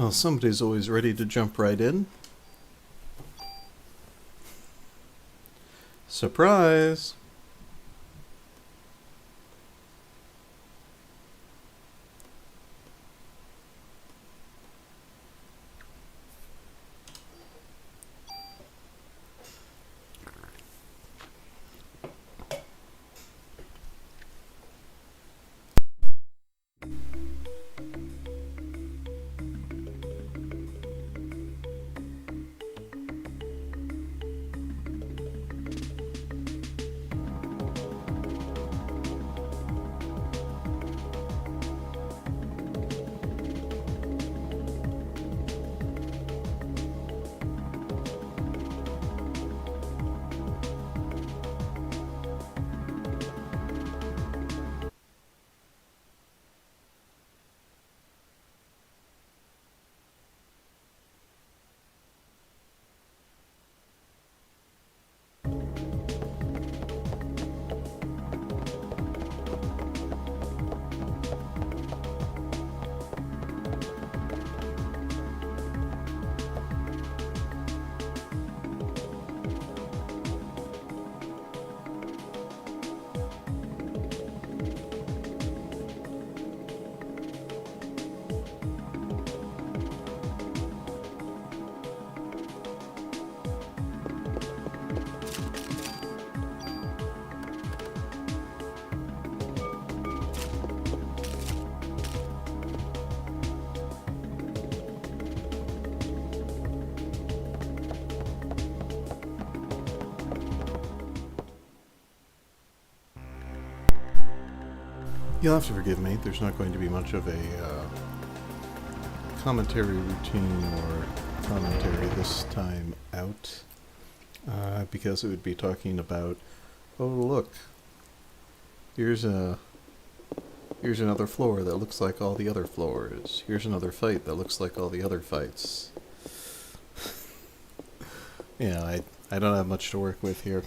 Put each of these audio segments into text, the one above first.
Well, somebody's always ready to jump right in. Surprise! You'll have to forgive me, there's not going to be much of a commentary routine or commentary this time out, because it would be talking about, oh look, here's another floor that looks like all the other floors, here's another fight that looks like all the other fights. Yeah, I don't have much to work with here.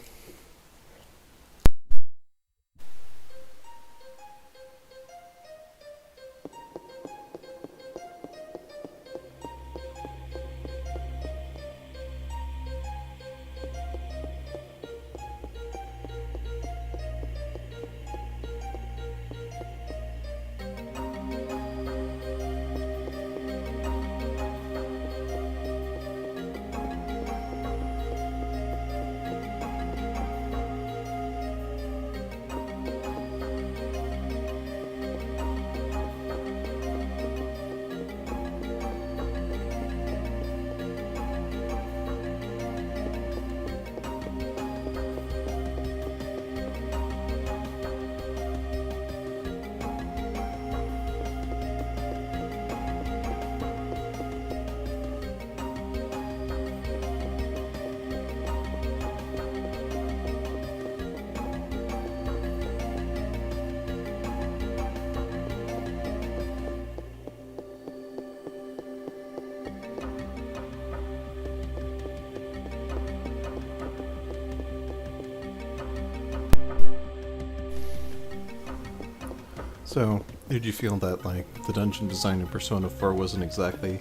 So, did you feel that, like, the dungeon design in Persona 4 wasn't exactly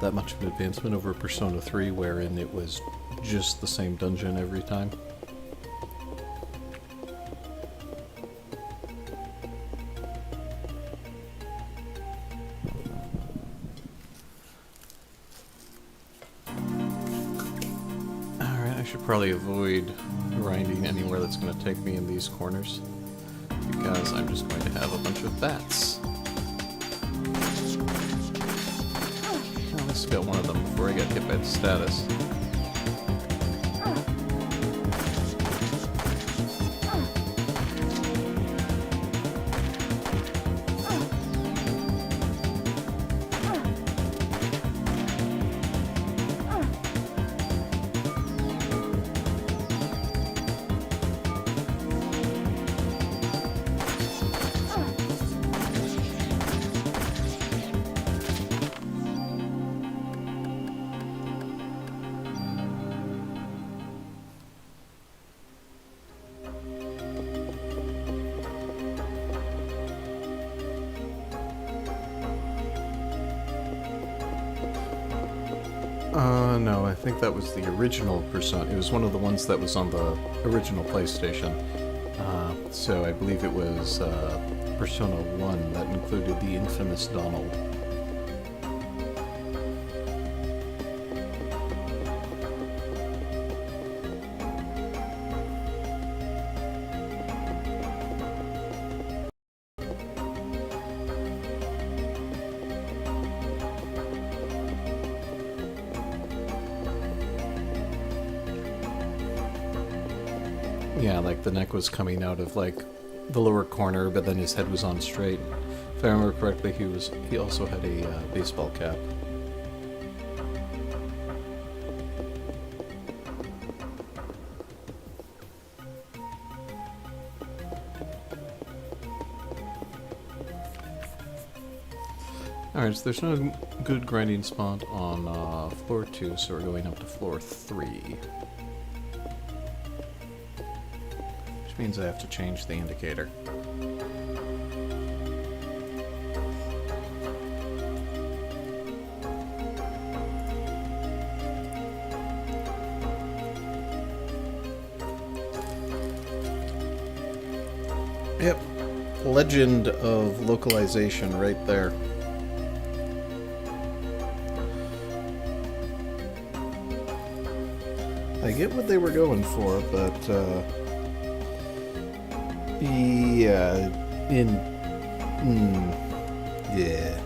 that much of an advancement over Persona 3, wherein it was just the same dungeon every time? Alright, I should probably avoid grinding anywhere that's going to take me in these corners, because I'm just going to have a bunch of bats. At least get one of them before I get hit by the status. No, I think that was the original Persona. It was one of the ones that was on the original PlayStation. So I believe it was Persona 1 that included the infamous Donald. Yeah, like the neck was coming out of like the lower corner, but then his head was on straight. If I remember correctly, he also had a baseball cap. Alright, so there's no good grinding spot on floor 2, so we're going up to floor 3. Which means I have to change the indicator. Yep, legend of localization right there. I get what they were going for, but yeah, yeah.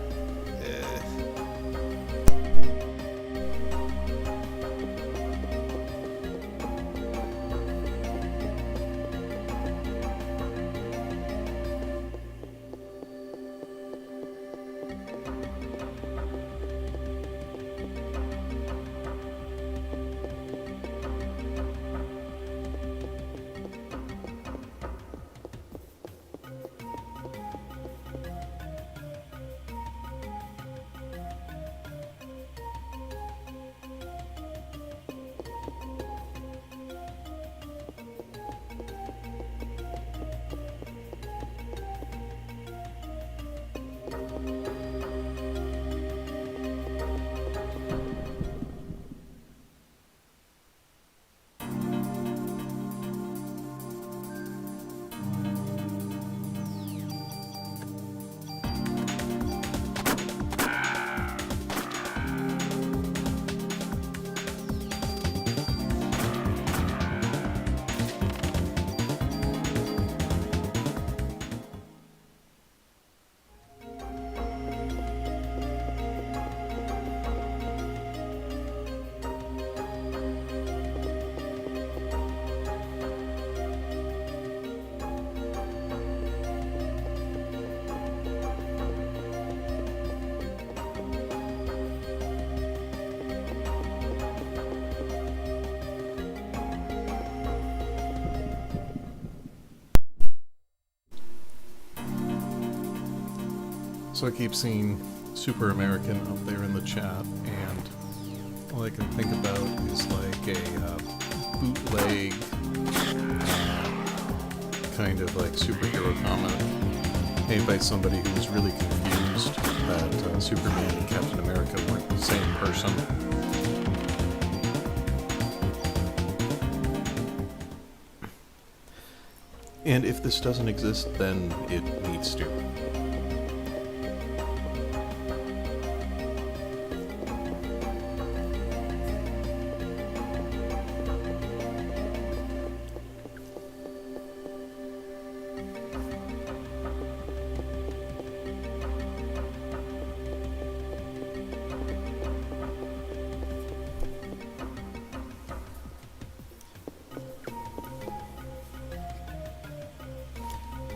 So I keep seeing Super American up there in the chat, and all I can think about is like a bootleg kind of like superhero comic made by somebody who was really confused that Superman and Captain America weren't the same person. And if this doesn't exist, then it needs to.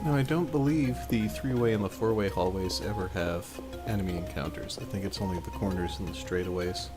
No, I don't believe the three-way and the four-way hallways ever have enemy encounters. I think it's only the corners and the straightaways.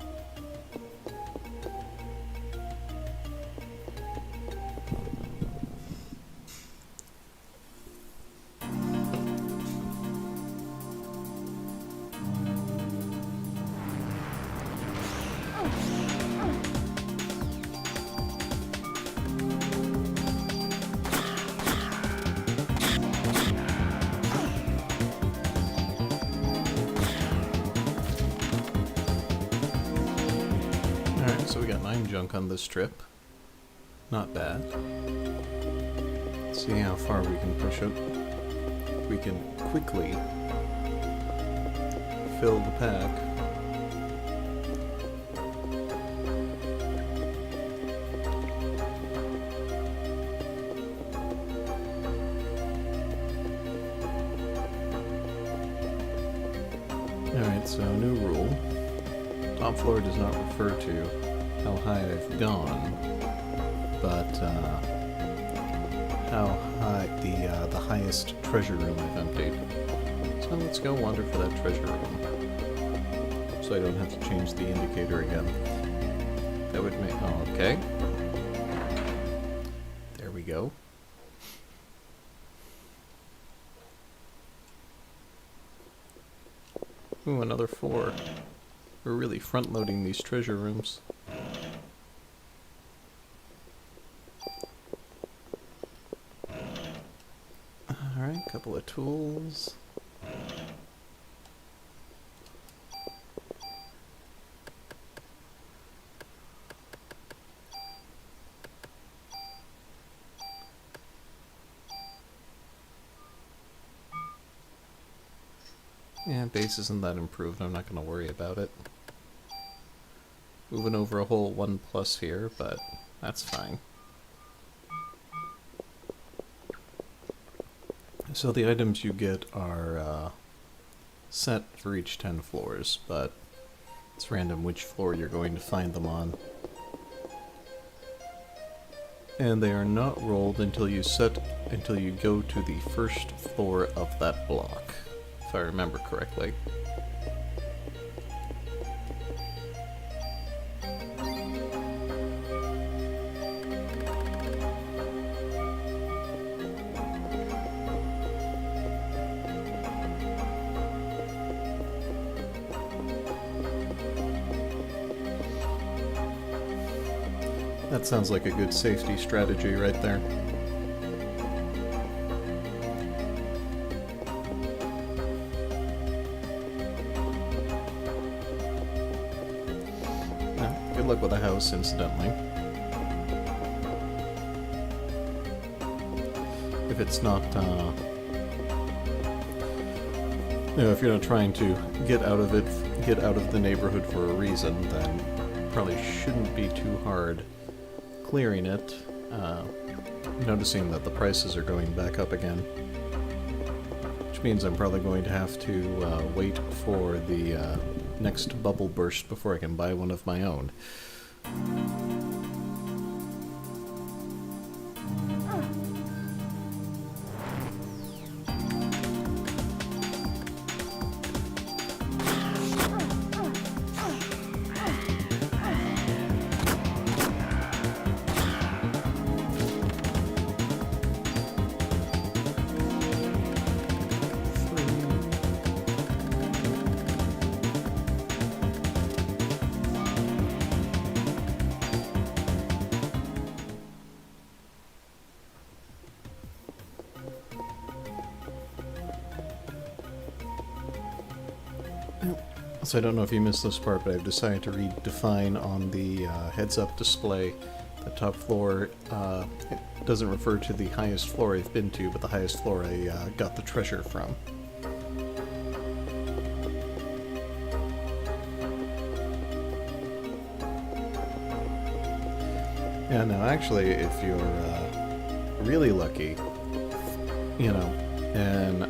So we got 9 junk on this trip. Not bad. Let's see how far we can push it. We can quickly fill the pack. Alright, so new rule. Top floor does not refer to how high I've gone, but how high the highest treasure room I've emptied. So let's go wander for that treasure room, so I don't have to change the indicator again. That would make... oh, okay. There we go. Ooh, another 4. We're really front-loading these treasure rooms. Alright, couple of tools. Yeah, base isn't that improved. I'm not going to worry about it. Moving over a whole 1+ here, but that's fine. So the items you get are set for each 10 floors, but it's random which floor you're going to find them on. And they are not rolled until you go to the first floor of that block, if I remember correctly. That sounds like a good safety strategy right there. Good luck with the house, incidentally. If it's not, if you're not trying to get out of the neighborhood for a reason, then probably shouldn't be too hard clearing it, noticing that the prices are going back up again. Which means I'm probably going to have to wait for the next bubble burst before I can buy one of my own. So I don't know if you missed this part, but I've decided to redefine on the heads-up display. The top floor it doesn't refer to the highest floor I've been to, but the highest floor I got the treasure from. Yeah, no, actually, if you're really lucky, you know, an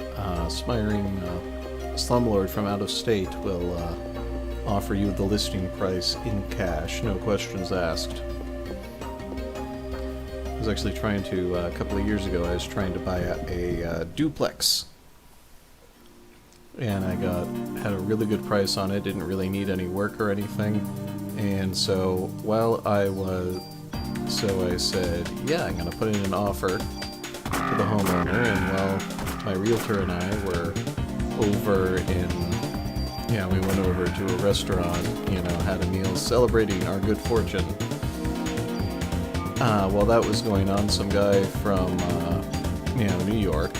aspiring slumlord from out of state will offer you the listing price in cash, no questions asked. I was actually trying to, a couple of years ago, I was trying to buy a duplex. And I had a really good price on it, didn't really need any work or anything. And so, I said, yeah, I'm going to put in an offer to the homeowner, and well, my realtor and I were over we went over to a restaurant, had a meal celebrating our good fortune. While that was going on, some guy from, New York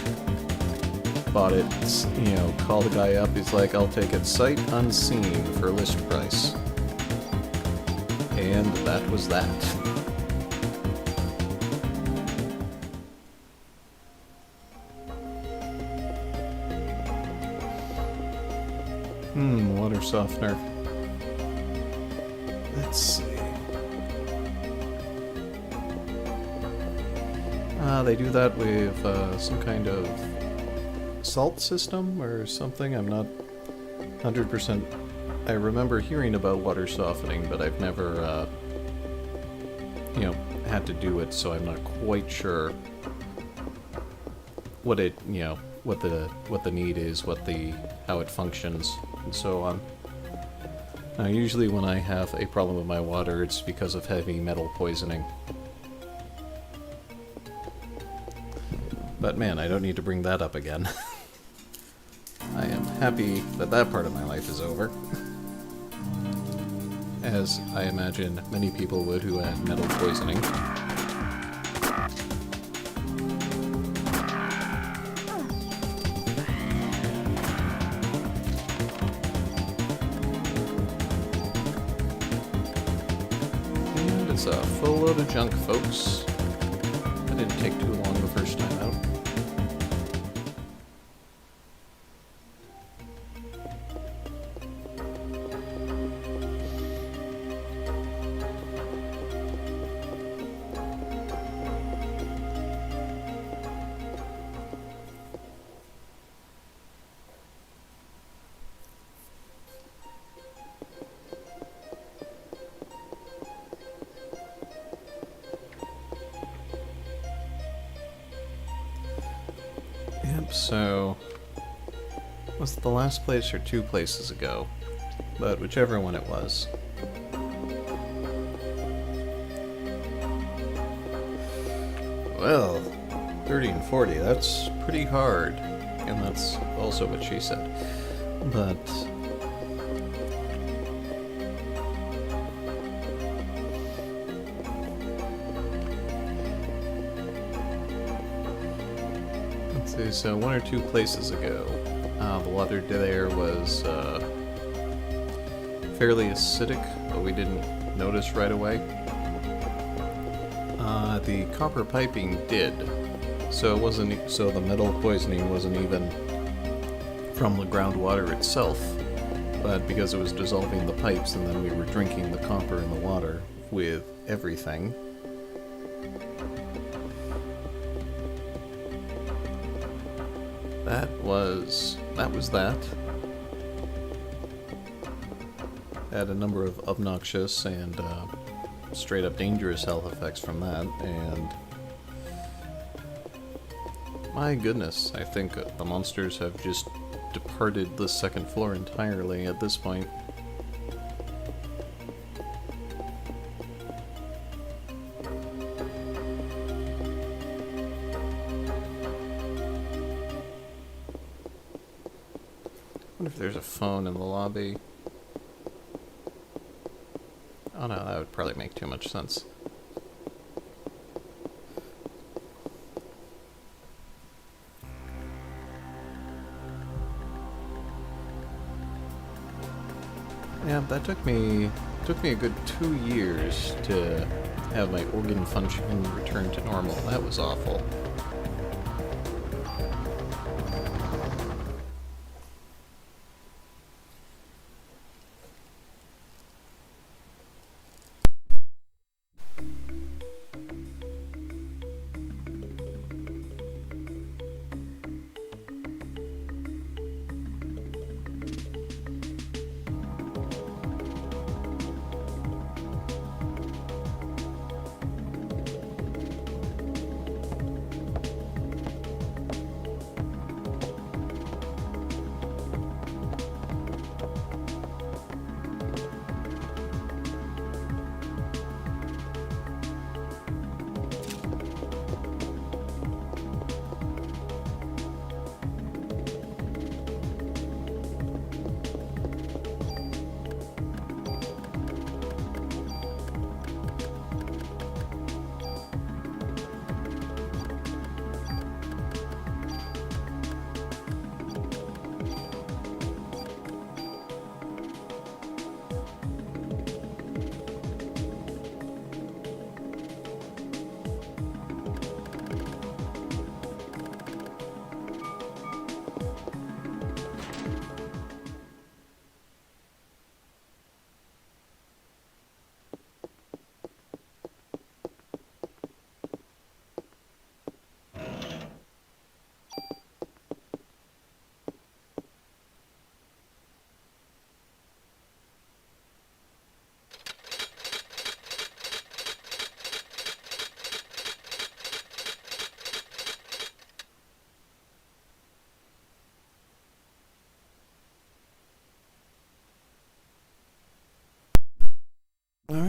bought it, called the guy up, he's like, I'll take it sight unseen for list price. And that was that. Water softener. Let's see. They do that with some kind of salt system or something. I'm not 100%. I remember hearing about water softening, but I've never, had to do it, so I'm not quite sure what it, what the need is, how it functions, and so on. Now, usually when I have a problem with my water, it's because of heavy metal poisoning. But man, I don't need to bring that up again. I am happy that that part of my life is over. As I imagine many people would who had metal poisoning. And it's a full load of junk, folks. That didn't take too long the first time out. So, was it the last place or 2 places ago? But whichever one it was. Well, 30 and 40, that's pretty hard. And that's also what she said. But... so 1 or 2 places ago, the water there was fairly acidic, but we didn't notice right away. The copper piping did, so it wasn't. So the metal poisoning wasn't even from the groundwater itself, but because it was dissolving the pipes, and then we were drinking the copper in the water with everything. That was that. Had a number of obnoxious and straight up dangerous health effects from that, and my goodness, I think the monsters have just departed the 2nd floor entirely at this point. I wonder if there's a phone in the lobby. Oh no, that would probably make too much sense. Yeah, that took me a good 2 years to have my organ function return to normal. That was awful.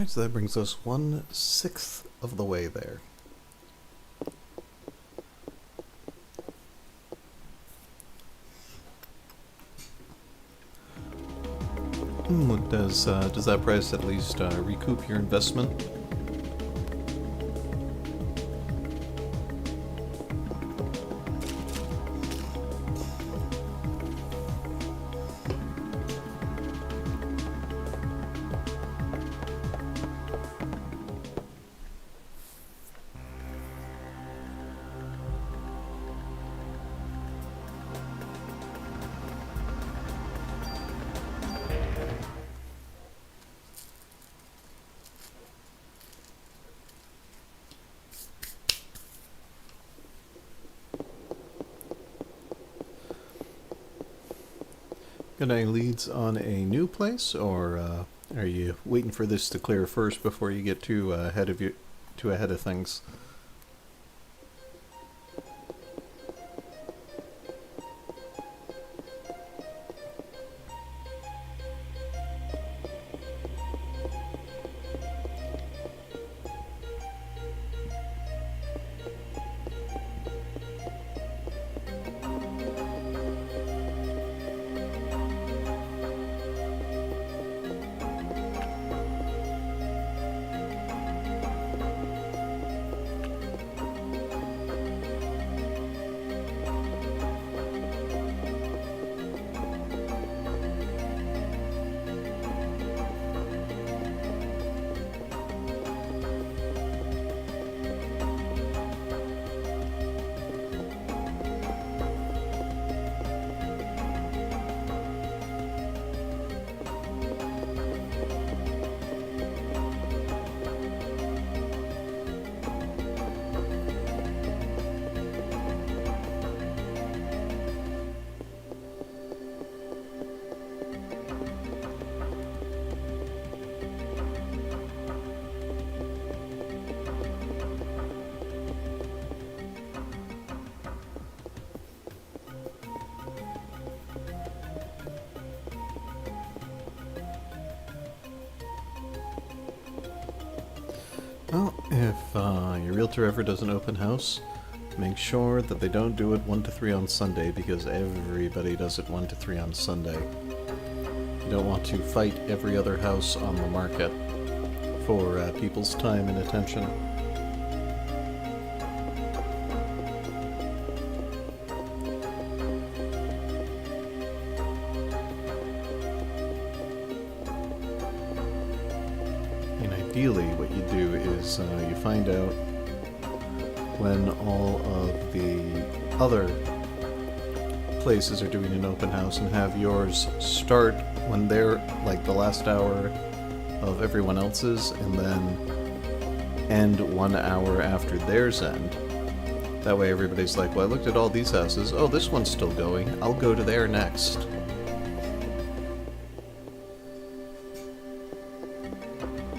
So that brings us 1/6 of the way there. Does that price at least recoup your investment? Got any leads on a new place, or are you waiting for this to clear first before you get too ahead of things? Well, if your realtor ever does an open house, make sure that they don't do it 1 to 3 on Sunday, because everybody does it 1 to 3 on Sunday. You don't want to fight every other house on the market for people's time and attention. And ideally, what you do is you find out when all of the other places are doing an open house and have yours start when they're like the last hour of everyone else's, and then end 1 hour after theirs end. That way everybody's like, well, I looked at all these houses, oh, this one's still going, I'll go to there next.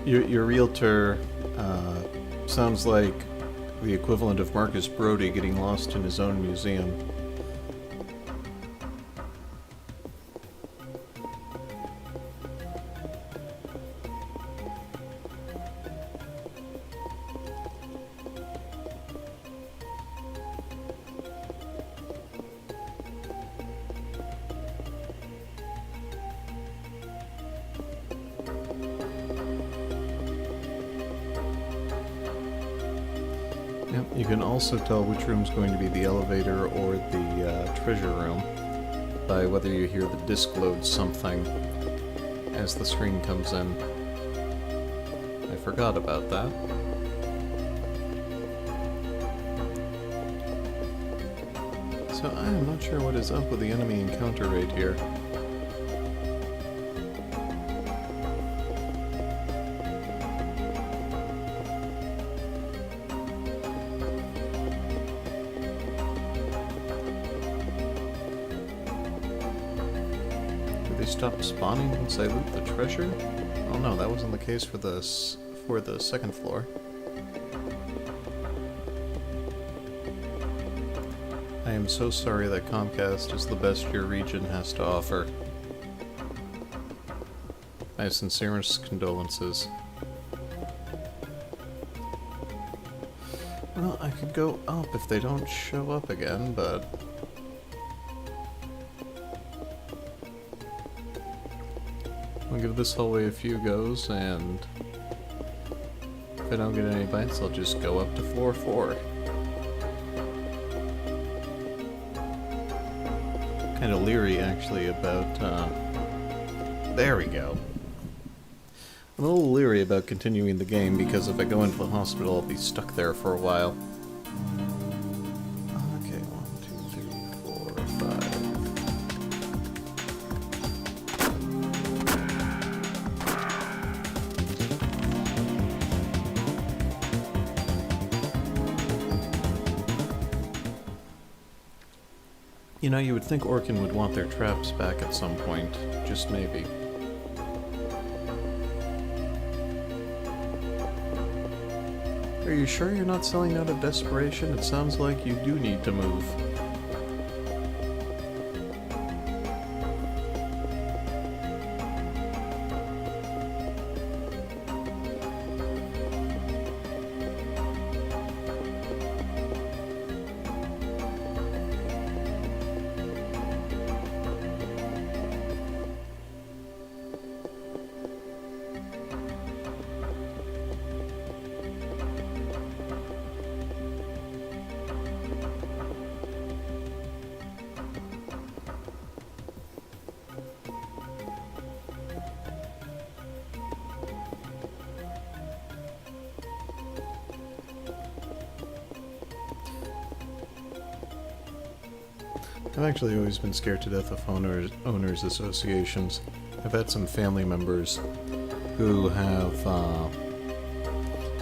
Your realtor sounds like the equivalent of Marcus Brody getting lost in his own museum. Yep, you can also tell which room's going to be the elevator or the treasure room by whether you hear the disc load something as the screen comes in. I forgot about that. So I am not sure what is up with the enemy encounter rate here. They stop spawning once I loot the treasure? Oh no, that wasn't the case for the second floor. I am so sorry that Comcast is the best your region has to offer. My sincerest condolences. Well, I could go up if they don't show up again, but... I'll give this hallway a few goes, and... if I don't get any bites, I'll just go up to floor 4. Kind of leery, actually, about, there we go. I'm a little leery about continuing the game, because if I go into the hospital, I'll be stuck there for a while. Okay, 1, 2, 3, 4, 5. You know, you would think Orkin would want their traps back at some point. Just maybe. Are you sure you're not selling out of desperation? It sounds like you do need to move. I've actually always been scared to death of owners associations. I've had some family members who have,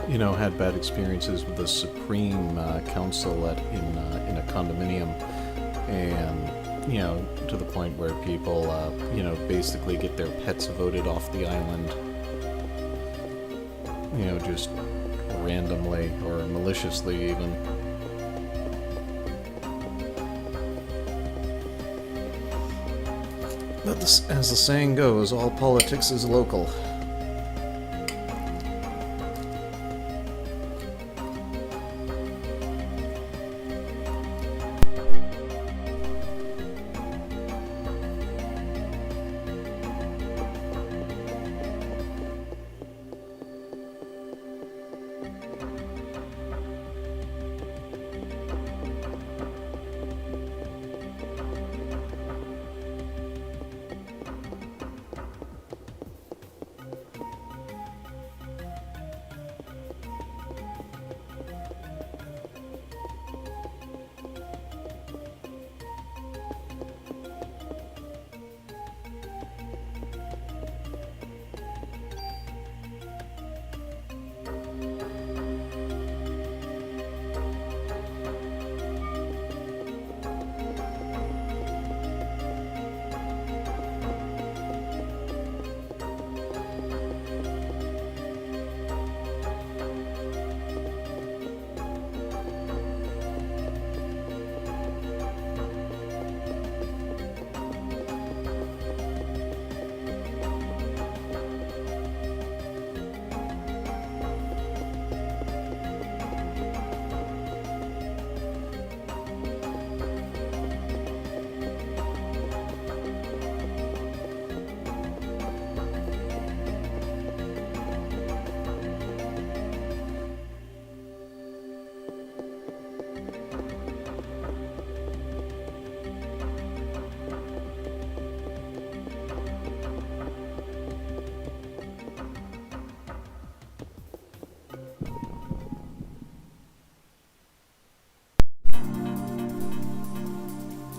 you know, had bad experiences with the Supreme Council in a condominium, and, you know, to the point where people, you know, basically get their pets voted off the island, you know, just randomly or maliciously even. But as the saying goes, all politics is local.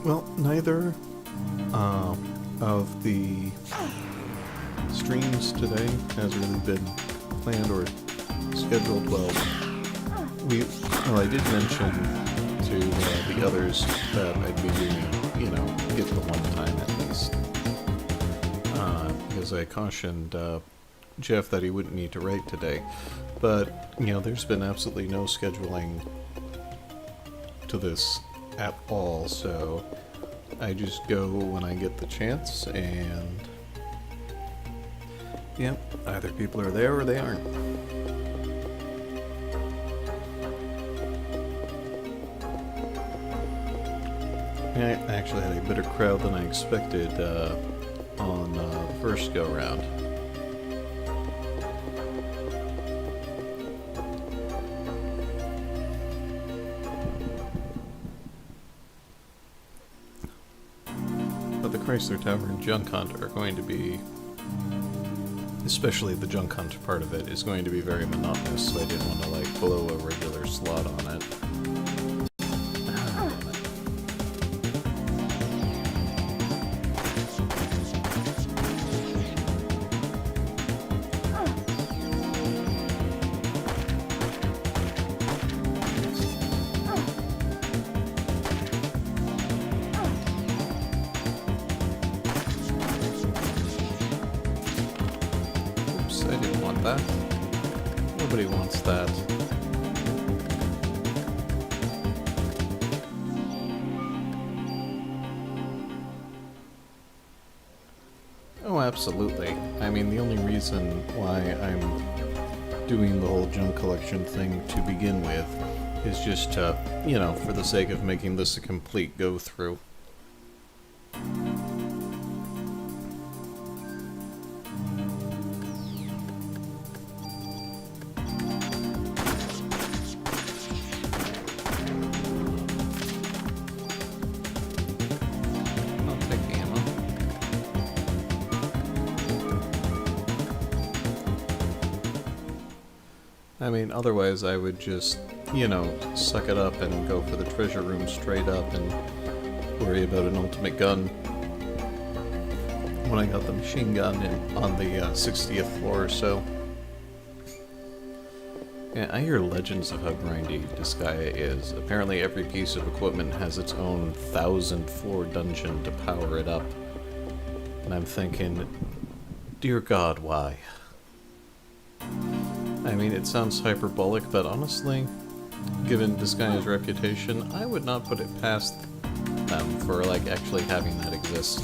Well, neither of the streams today has really been planned or scheduled well. I did mention to the others that I'd be doing, you know, get the one time at least. Because I cautioned Jeff that he wouldn't need to write today. But, you know, there's been absolutely no scheduling to this at all, so I just go when I get the chance, and yep, either people are there or they aren't. I actually had a better crowd than I expected on the first go-round. But the Chrysler Tower and Junk Hunt are going to be, especially the Junk Hunt part of it, is going to be very monotonous, so I didn't want to like blow a regular slot on it. I didn't want that. Nobody wants that. Oh, absolutely. I mean, the only reason why I'm doing the whole junk collection thing to begin with is just to, you know, for the sake of making this a complete go-through. I mean, otherwise I would just, you know, suck it up and go for the treasure room straight up and worry about an ultimate gun when I got the machine gun on the 60th floor or so. Yeah, I hear legends of how grindy Disgaea is. Apparently every piece of equipment has its own 1,000-floor dungeon to power it up. And I'm thinking, dear God, why? I mean, it sounds hyperbolic, but honestly, given Disgaea's reputation, I would not put it past them for, like, actually having that exist.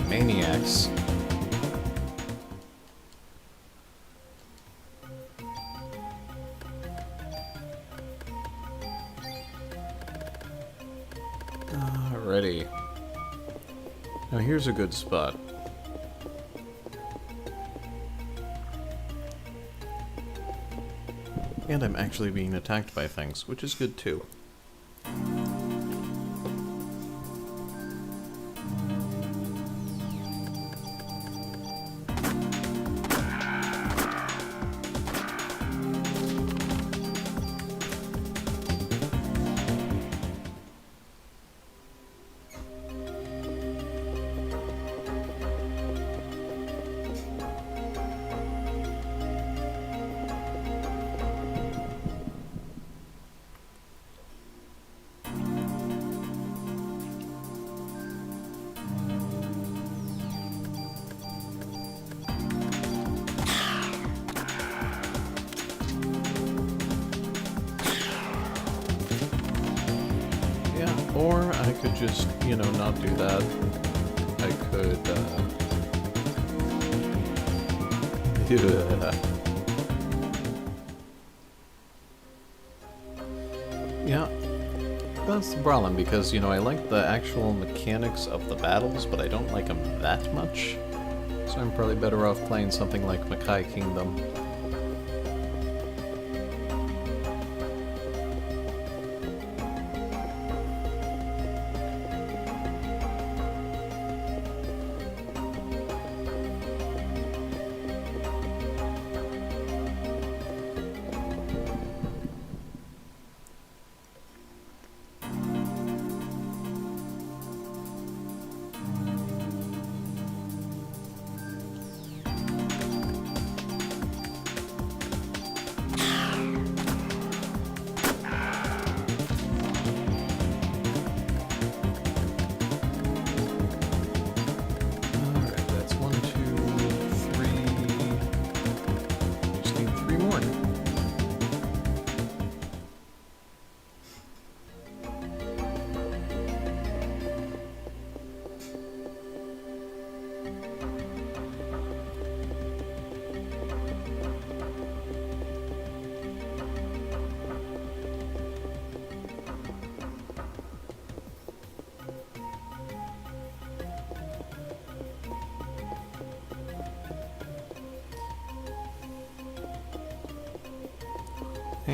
Maniacs. Alrighty. Now here's a good spot. And I'm actually being attacked by things, which is good too. Or I could just, you know, not do that. I could, yeah, that's the problem, because, you know, I like the actual mechanics of the battles, but I don't like them that much. So I'm probably better off playing something like Makai Kingdom.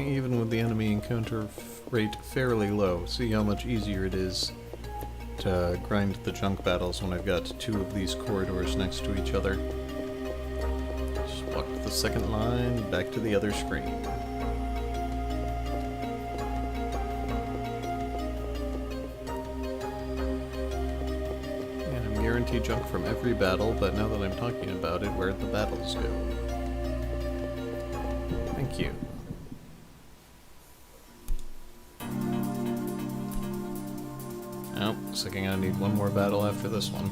even with the enemy encounter rate fairly low, see how much easier it is to grind the junk battles when I've got two of these corridors next to each other. Just walk to the second line, back to the other screen. And I'm guaranteed junk from every battle, but now that I'm talking about it, where'd the battles go? Thank you. Oh, looks like I'm gonna need one more battle after this one.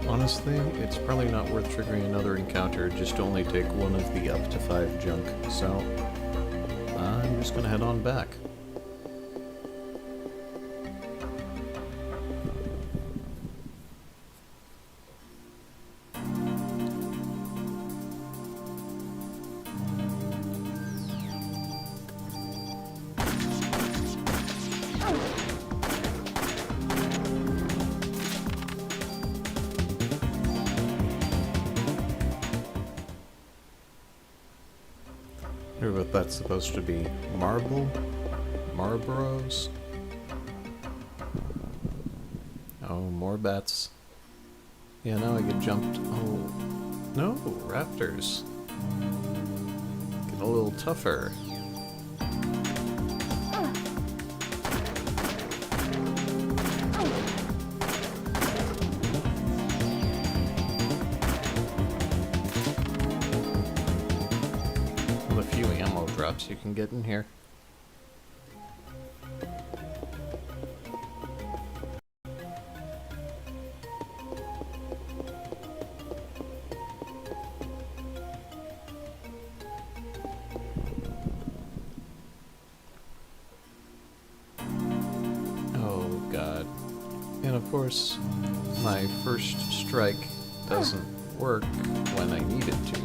Honestly, it's probably not worth triggering another encounter just to only take one of the up to 5 junk, so I'm just gonna head on back. I wonder what that's supposed to be. Marble? Marlboros? Oh, more bats. Yeah, now I get jumped. Oh, no, raptors. Get a little tougher. A few ammo drops you can get in here. Oh god. And of course, my first strike doesn't work when I need it to.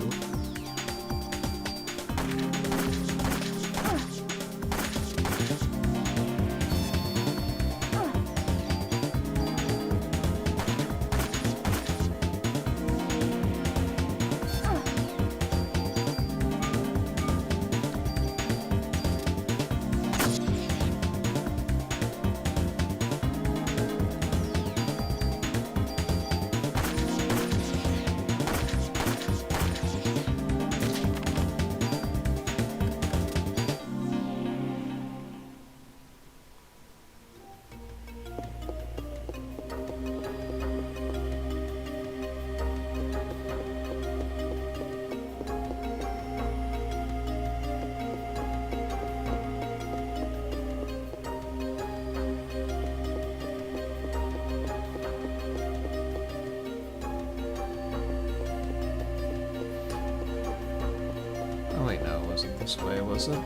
Oh wait, no, it wasn't this way, was it?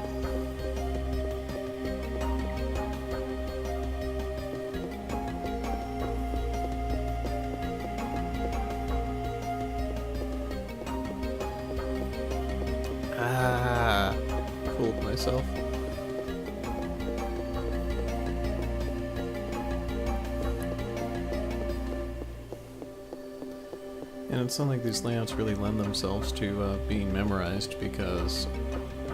Ah, fooled myself. And it's not like these layouts really lend themselves to being memorized because,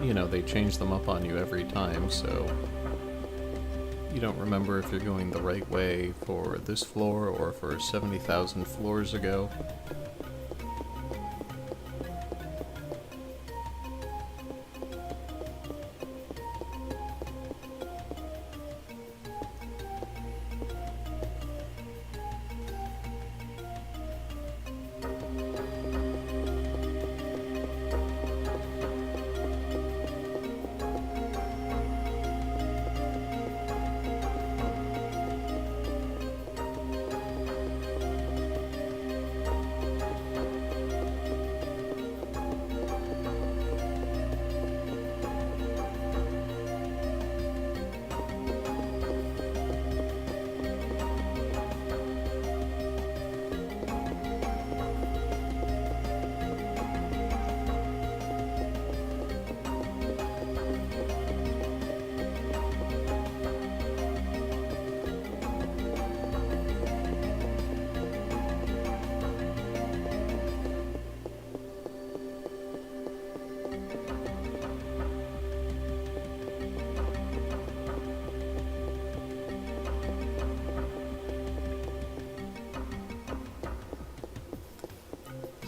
you know, they change them up on you every time, so you don't remember if you're going the right way for this floor or for 70,000 floors ago.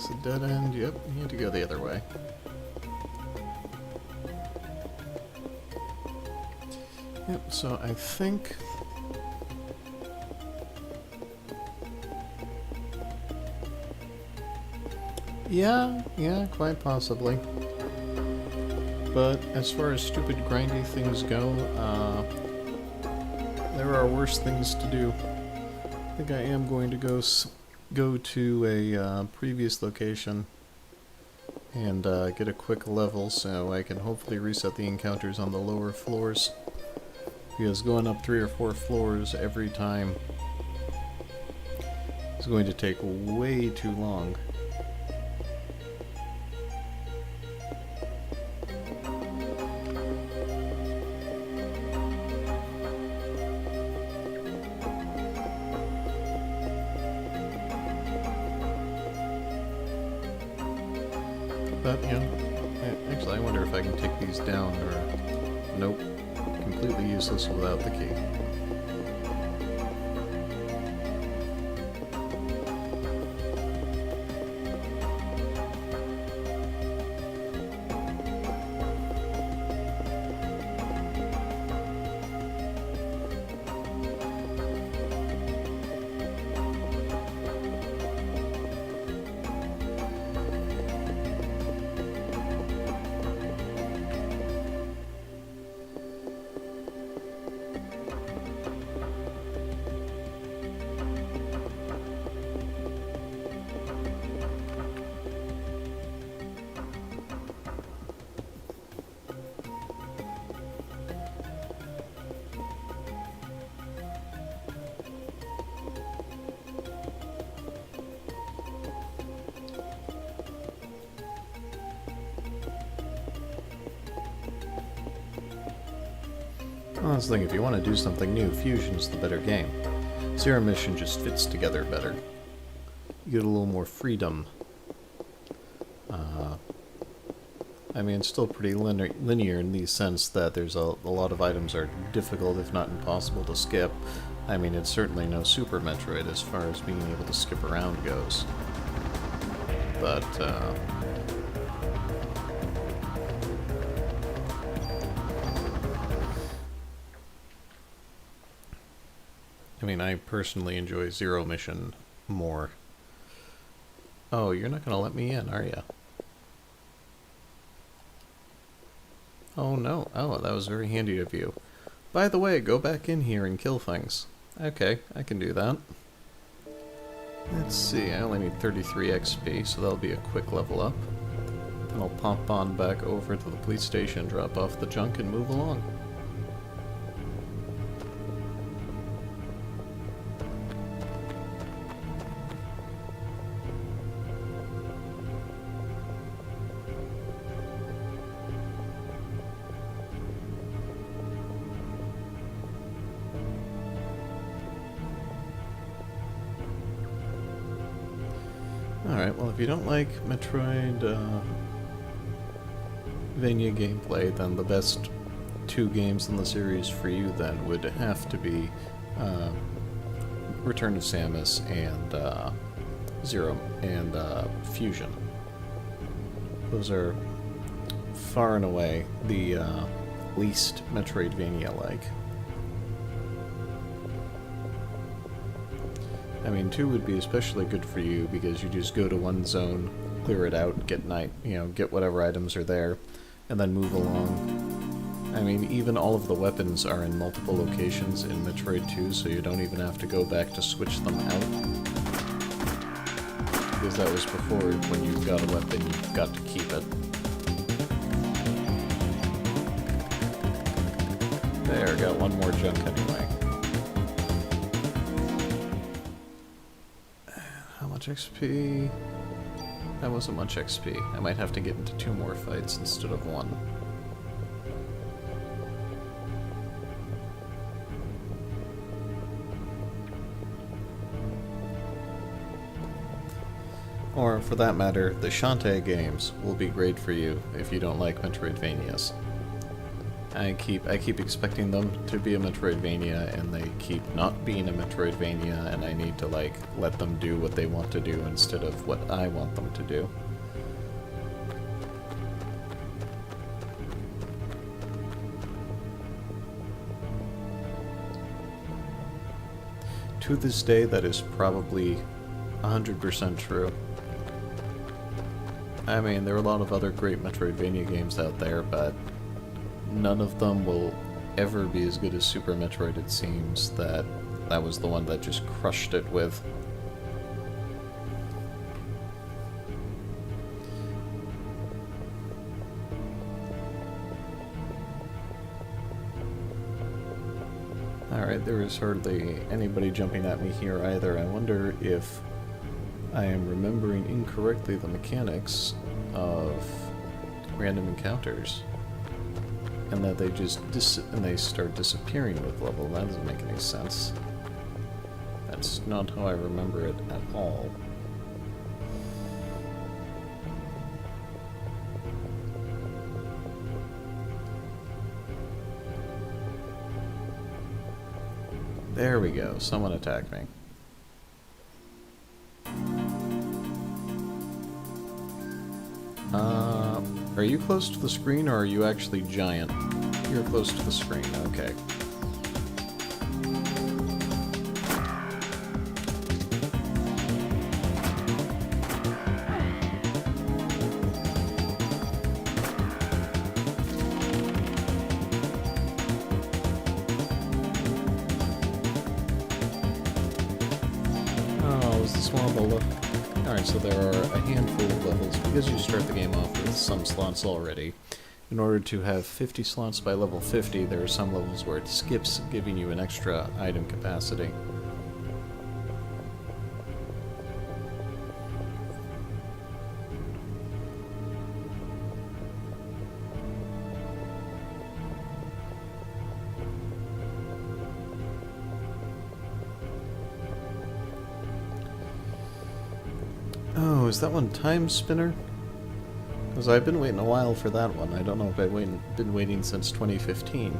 It's a dead end. Yep, you need to go the other way. Yep, so I think... Yeah, quite possibly. But as far as stupid grindy things go, there are worse things to do. I think I am going to go to a previous location and get a quick level so I can hopefully reset the encounters on the lower floors. Because going up 3 or 4 floors every time is going to take way too long. But, you know, actually I wonder if I can take these down, or... Nope. Completely useless without the key. Well, that's the thing, if you want to do something new, Fusion's the better game. Zero Mission just fits together better. You get a little more freedom. I mean, it's still pretty linear in the sense that there's a lot of items are difficult, if not impossible, to skip. I mean, it's certainly no Super Metroid as far as being able to skip around goes. But, I mean, I personally enjoy Zero Mission more. Oh, you're not gonna let me in, are ya? Oh no. Oh, that was very handy of you. By the way, go back in here and kill things. Okay, I can do that. Let's see, I only need 33 XP, so that'll be a quick level up. Then I'll pop on back over to the police station, drop off the junk, and move along. Alright, well if you don't like Metroidvania gameplay, then the best 2 games in the series for you then would have to be Return of Samus and Fusion. Those are far and away the least Metroidvania-like. I mean, 2 would be especially good for you because you just go to one zone, clear it out, get get whatever items are there, and then move along. I mean, even all of the weapons are in multiple locations in Metroid 2, so you don't even have to go back to switch them out. Because that was before, when you got a weapon, you got to keep it. There, got one more junk anyway. XP. That wasn't much XP. I might have to get into 2 more fights instead of 1. Or, for that matter, the Shantae games will be great for you if you don't like Metroidvanias. I keep expecting them to be a Metroidvania, and they keep not being a Metroidvania, and I need to, like, let them do what they want to do instead of what I want them to do. To this day, that is probably 100% true. I mean, there are a lot of other great Metroidvania games out there, but none of them will ever be as good as Super Metroid, it seems. That was the one that just crushed it with. Alright, there is hardly anybody jumping at me here either. I wonder if I am remembering incorrectly the mechanics of random encounters. And that they just they start disappearing with level. That doesn't make any sense. That's not how I remember it at all. There we go. Someone attacked me. Are you close to the screen, or are you actually giant? You're close to the screen, okay. Oh, is this one of the look? Alright, so there are a handful of levels, because you start the game off with some slots already. In order to have 50 slots by level 50, there are some levels where it skips, giving you an extra item capacity. Oh, is that one Time Spinner? Because I've been waiting a while for that one. I don't know if I've been waiting since 2015.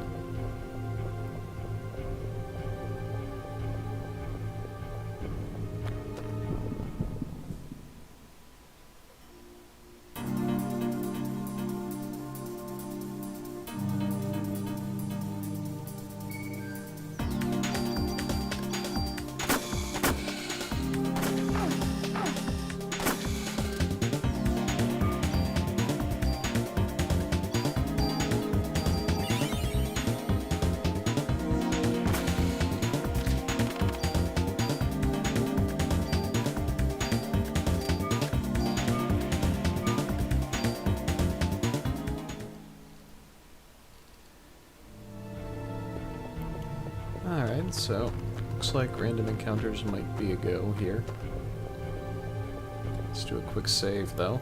Alright, so looks like random encounters might be a go here. Let's do a quick save though.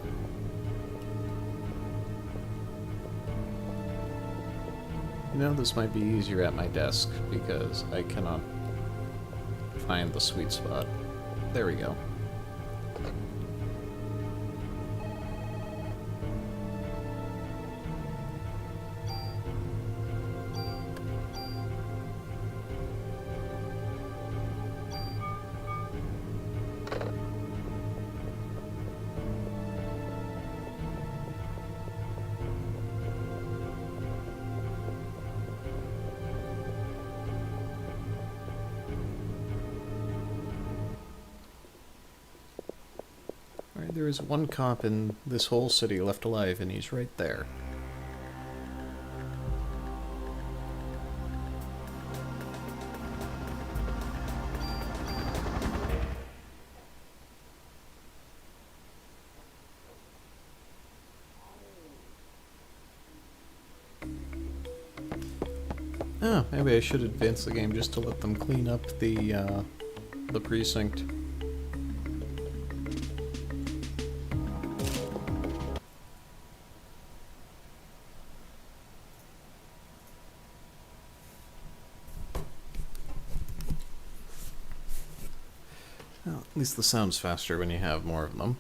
You know, this might be easier at my desk because I cannot find the sweet spot. There we go. There is one cop in this whole city left alive, and he's right there. Oh, maybe I should advance the game just to let them clean up the precinct. Well, at least the sound's faster when you have more of them.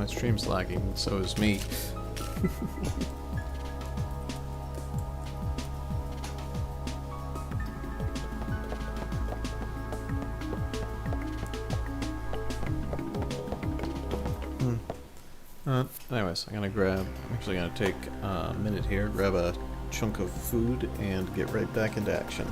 my stream's lagging, so is me. Anyways, I'm actually gonna take a minute here, grab a chunk of food, and get right back into action.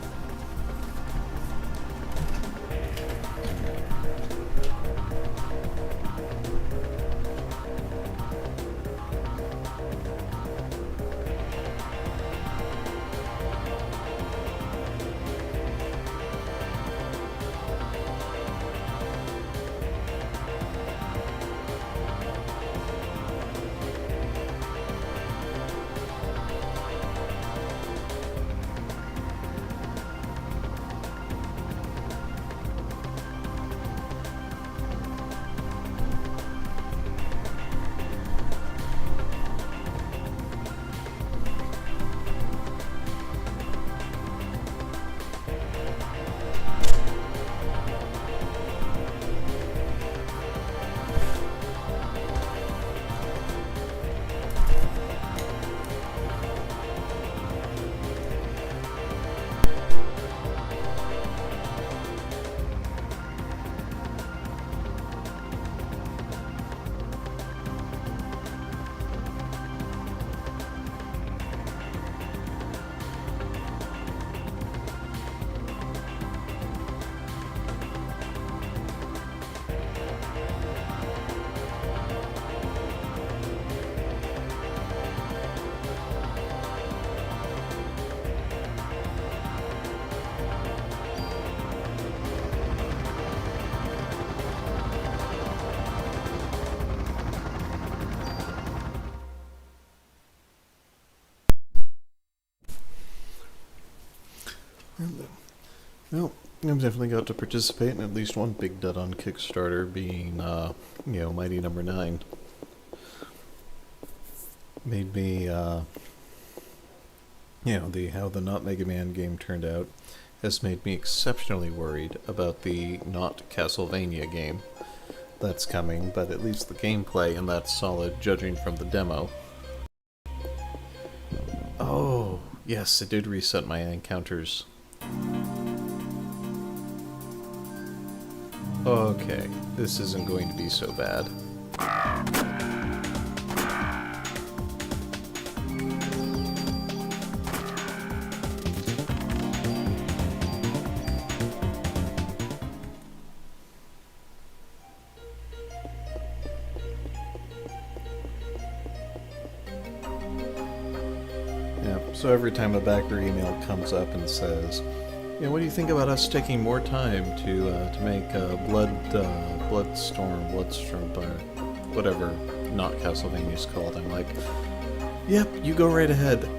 Well, I've definitely got to participate in at least one big dud on Kickstarter, being, Mighty Number 9. Made me, how the Not Mega Man game turned out has made me exceptionally worried about the Not Castlevania game that's coming, but at least the gameplay and that's solid, judging from the demo. Oh, yes, it did reset my encounters. Okay, this isn't going to be so bad. Yeah, so every time a backer email comes up and says, what do you think about us taking more time to make Bloodstorm, whatever Not Castlevania's called? I'm like, yep, you go right ahead,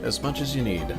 as much as you need.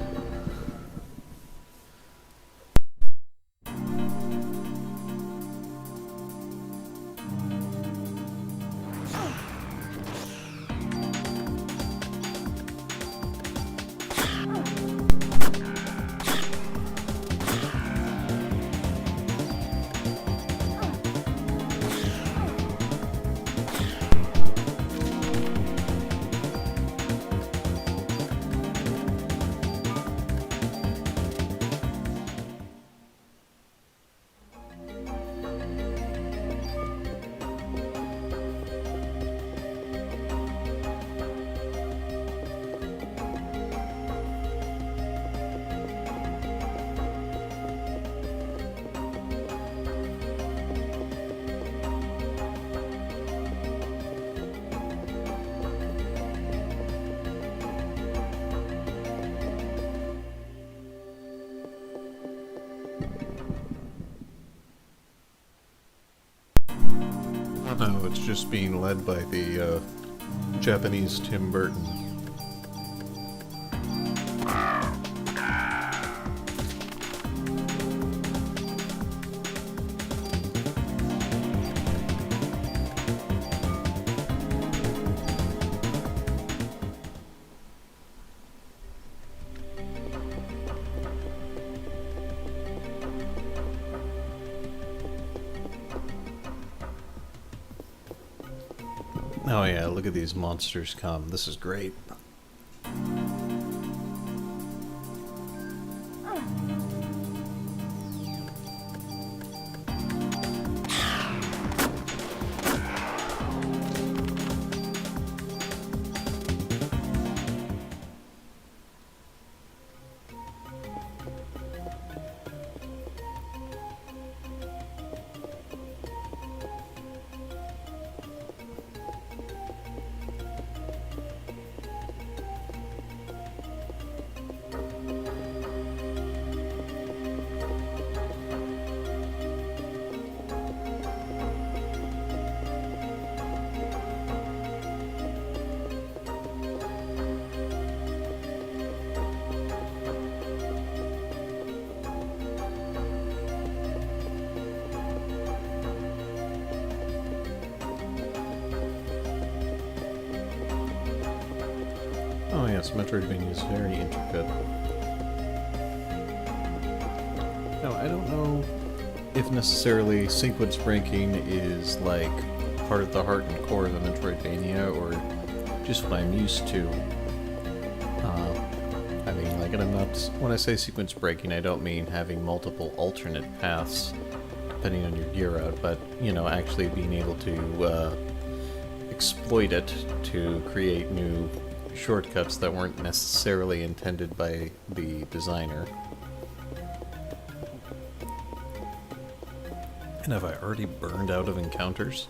No, it's just being led by the Japanese Tim Burton. Oh yeah, look at these monsters come. This is great. Oh yes, Metroidvania is very intricate. Now, I don't know if necessarily sequence breaking is like part of the heart and core of a Metroidvania, or just what I'm used to. I mean, like, and I'm not, when I say sequence breaking, I don't mean having multiple alternate paths depending on your gear out, but, you know, actually being able to exploit it to create new shortcuts that weren't necessarily intended by the designer. And have I already burned out of encounters?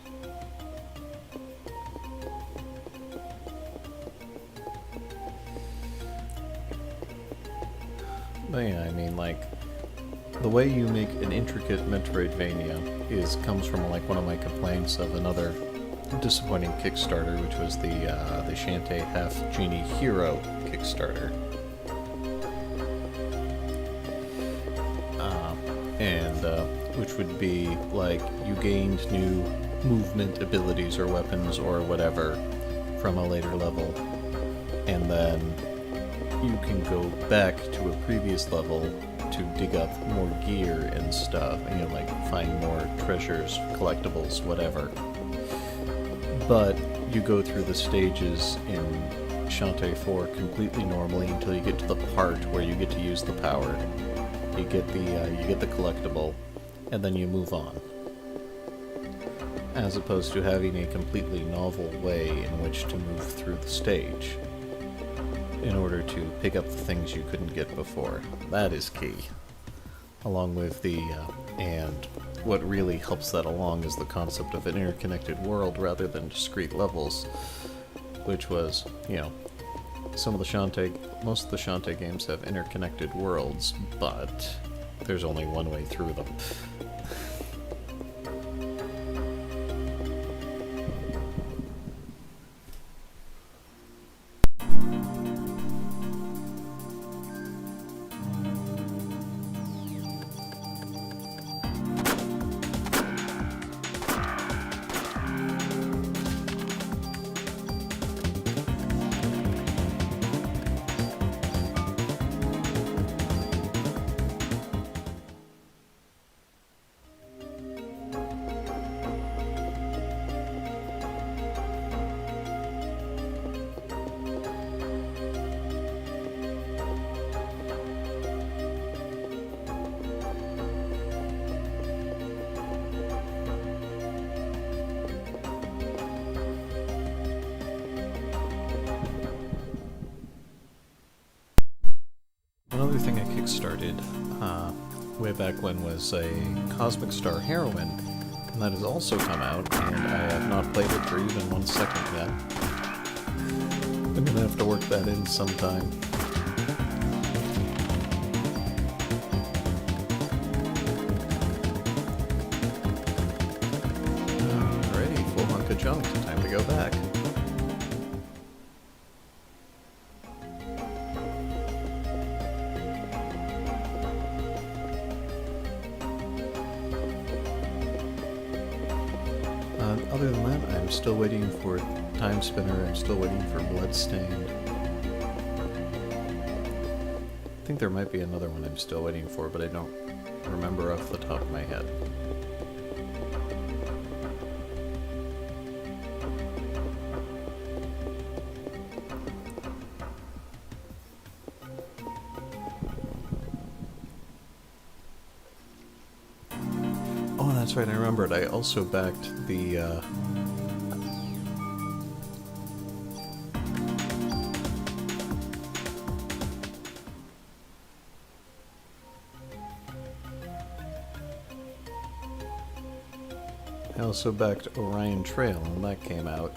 But yeah, I mean, like, the way you make an intricate Metroidvania comes from, like, one of my complaints of another disappointing Kickstarter, which was the Shantae Half Genie Hero Kickstarter. Which would be, like, you gained new movement abilities or weapons or whatever from a later level, and then you can go back to a previous level to dig up more gear and stuff, and, you know, like, find more treasures, collectibles, whatever. But you go through the stages in Shantae 4 completely normally until you get to the part where you get to use the power. You get the collectible, and then you move on. As opposed to having a completely novel way in which to move through the stage in order to pick up the things you couldn't get before. That is key. Along with and what really helps that along is the concept of an interconnected world rather than discrete levels, which was, you know, most of the Shantae games have interconnected worlds, but there's only one way through them. Another thing I kickstarted way back when was a Cosmic Star Heroine, and that has also come out, and I have not played it for even 1 second yet. I'm gonna have to work that in sometime. Alrighty, full hunk of junk, time to go back. Other than that, I'm still waiting for Time Spinner, I'm still waiting for Bloodstained. I think there might be another one I'm still waiting for, but I don't remember off the top of my head. That's right, I remembered. I also backed the, I also backed Orion Trail, and that came out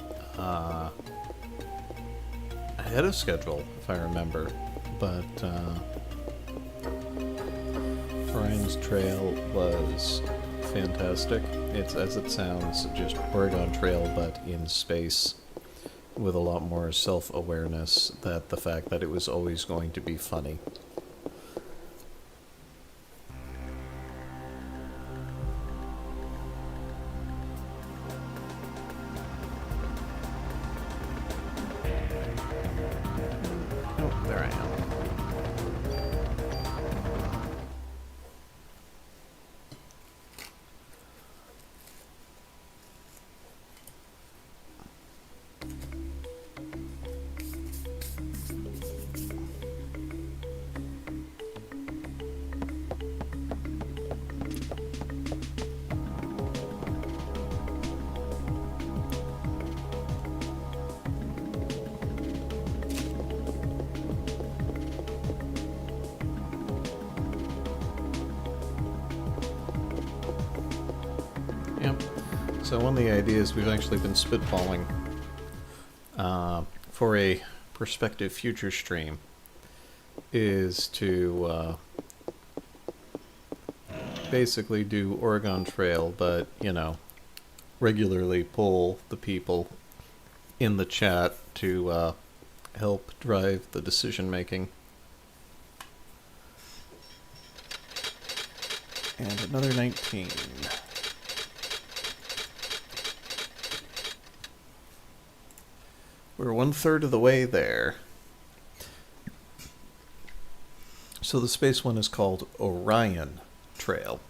ahead of schedule, if I remember. But Orion's Trail was fantastic. It's, as it sounds, just Oregon Trail, but in space, with a lot more self-awareness that the fact that it was always going to be funny. Oh, there I am. Yep. So one of the ideas we've actually been spitballing for a prospective future stream is to basically do Oregon Trail, but, you know, regularly poll the people in the chat to help drive the decision making. And another 19. We're 1/3 of the way there. So the space one is called Orion Trail.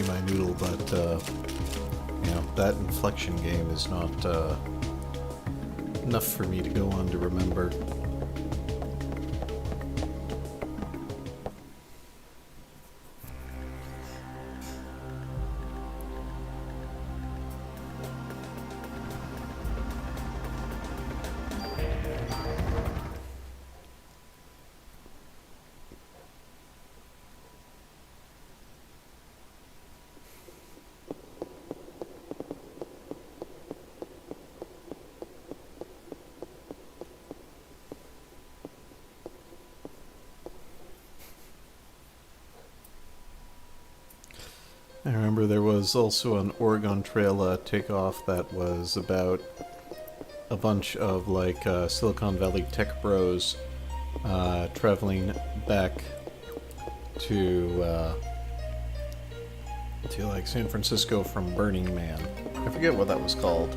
My noodle, but you know, that inflection game is not enough for me to go on to remember. I remember there was also an Oregon Trail takeoff that was about a bunch of like Silicon Valley tech bros traveling back to to like San Francisco from Burning Man. I forget what that was called.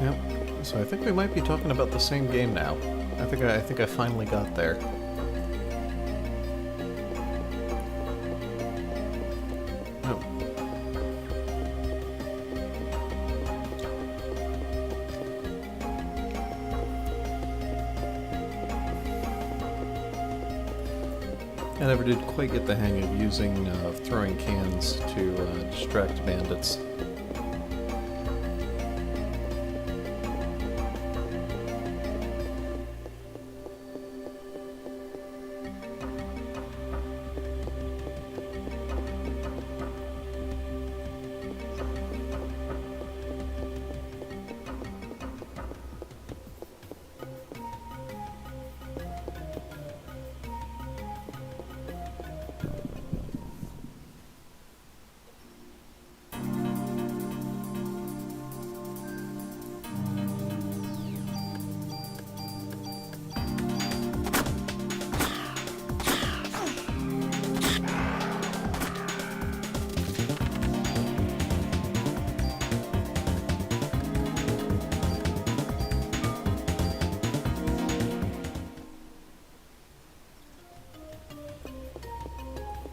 Yep. So I think we might be talking about the same game now. I think I finally got there. Oh. I never did quite get the hang of using throwing cans to distract bandits.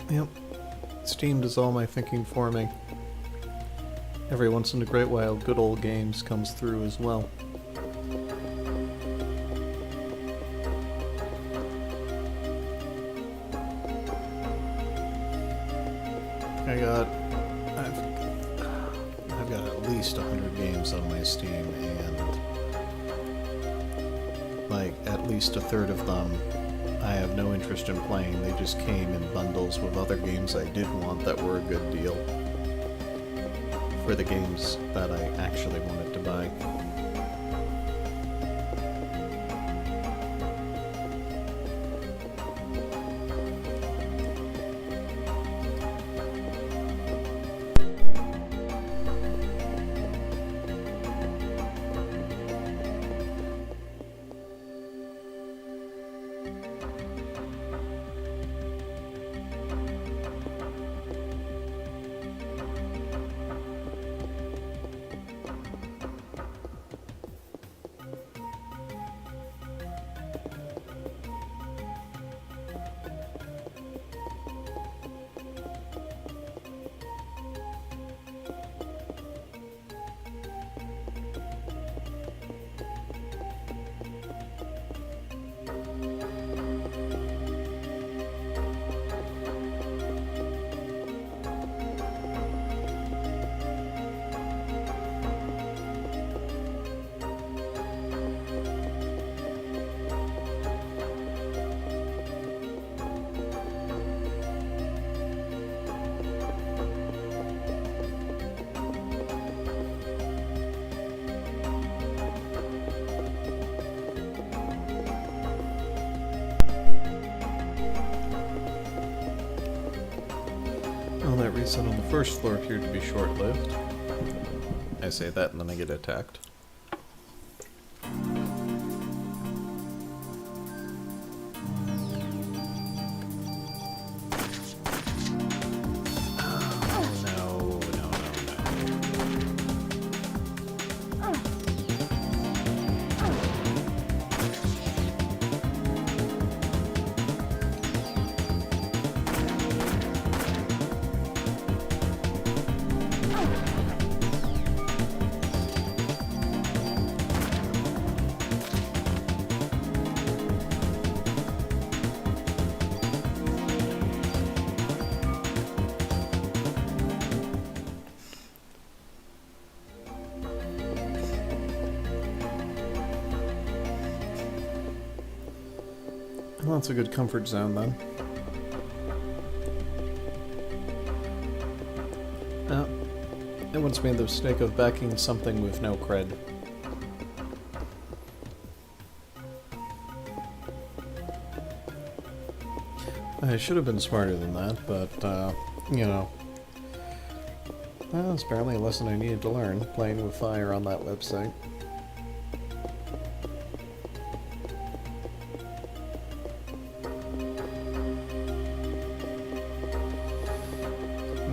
Yep. Steam does all my thinking for me. Every once in a great while, Good Old Games comes through as well. I've got at least 100 games on my Steam, and like at least a third of them I have no interest in playing. They just came in bundles with other games I did want that were a good deal for the games that I actually wanted to buy. Well, that reset on the first floor appeared to be short-lived. I say that and then I get attacked. Well, that's a good comfort zone then. I once made the mistake of backing something with no cred. I should have been smarter than that, but, you know, Well, that's apparently a lesson I needed to learn, playing with fire on that website.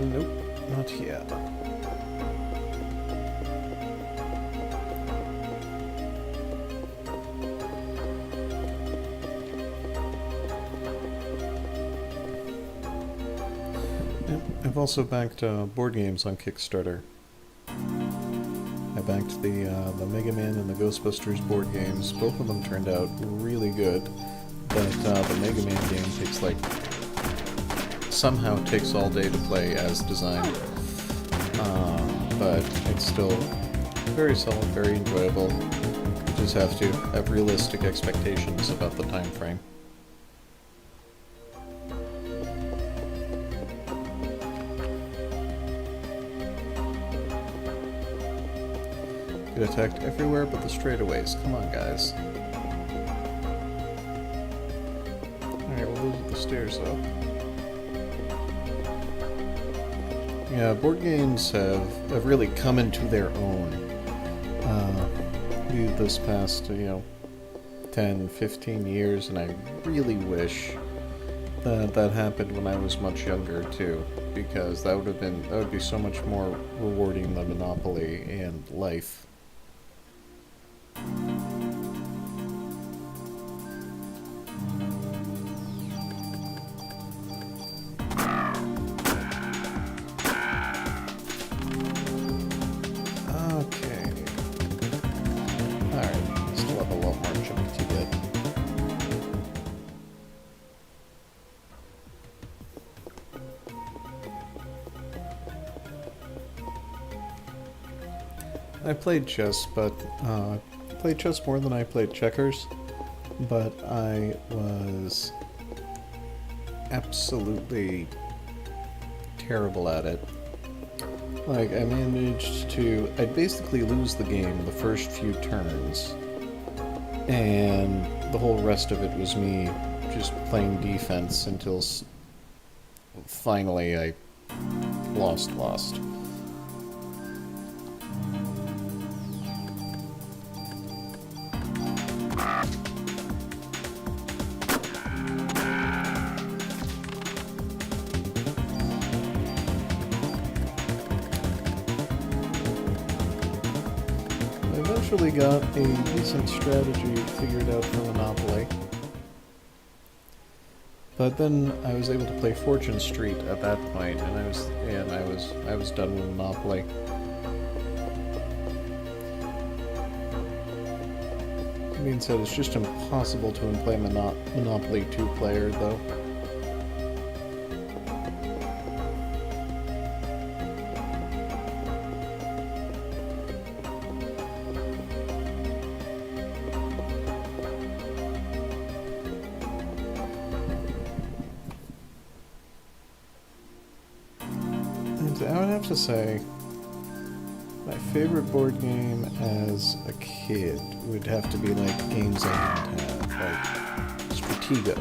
Nope, not yet. Yep, I've also backed board games on Kickstarter. I backed the Mega Man and the Ghostbusters board games. Both of them turned out really good, but the Mega Man game somehow takes all day to play as designed. But it's still very solid, very enjoyable. You just have to have realistic expectations about the time frame. Get attacked everywhere but the straightaways. Come on, guys. Alright, well, those are the stairs, though. Yeah, board games have really come into their own this past, 10, 15 years, and I really wish that happened when I was much younger, too, because that would be so much more rewarding than Monopoly and life. I played chess, but I played chess more than I played checkers, but I was absolutely terrible at it. Like, I'd basically lose the game the first few turns, and the whole rest of it was me just playing defense until finally I lost. Eventually got a decent strategy figured out for Monopoly. But then I was able to play Fortune Street at that point, and I was done with Monopoly. That being said, it's just impossible to play Monopoly 2-player, though. I would have to say, my favorite board game as a kid would have to be like games I didn't have, like Stratego.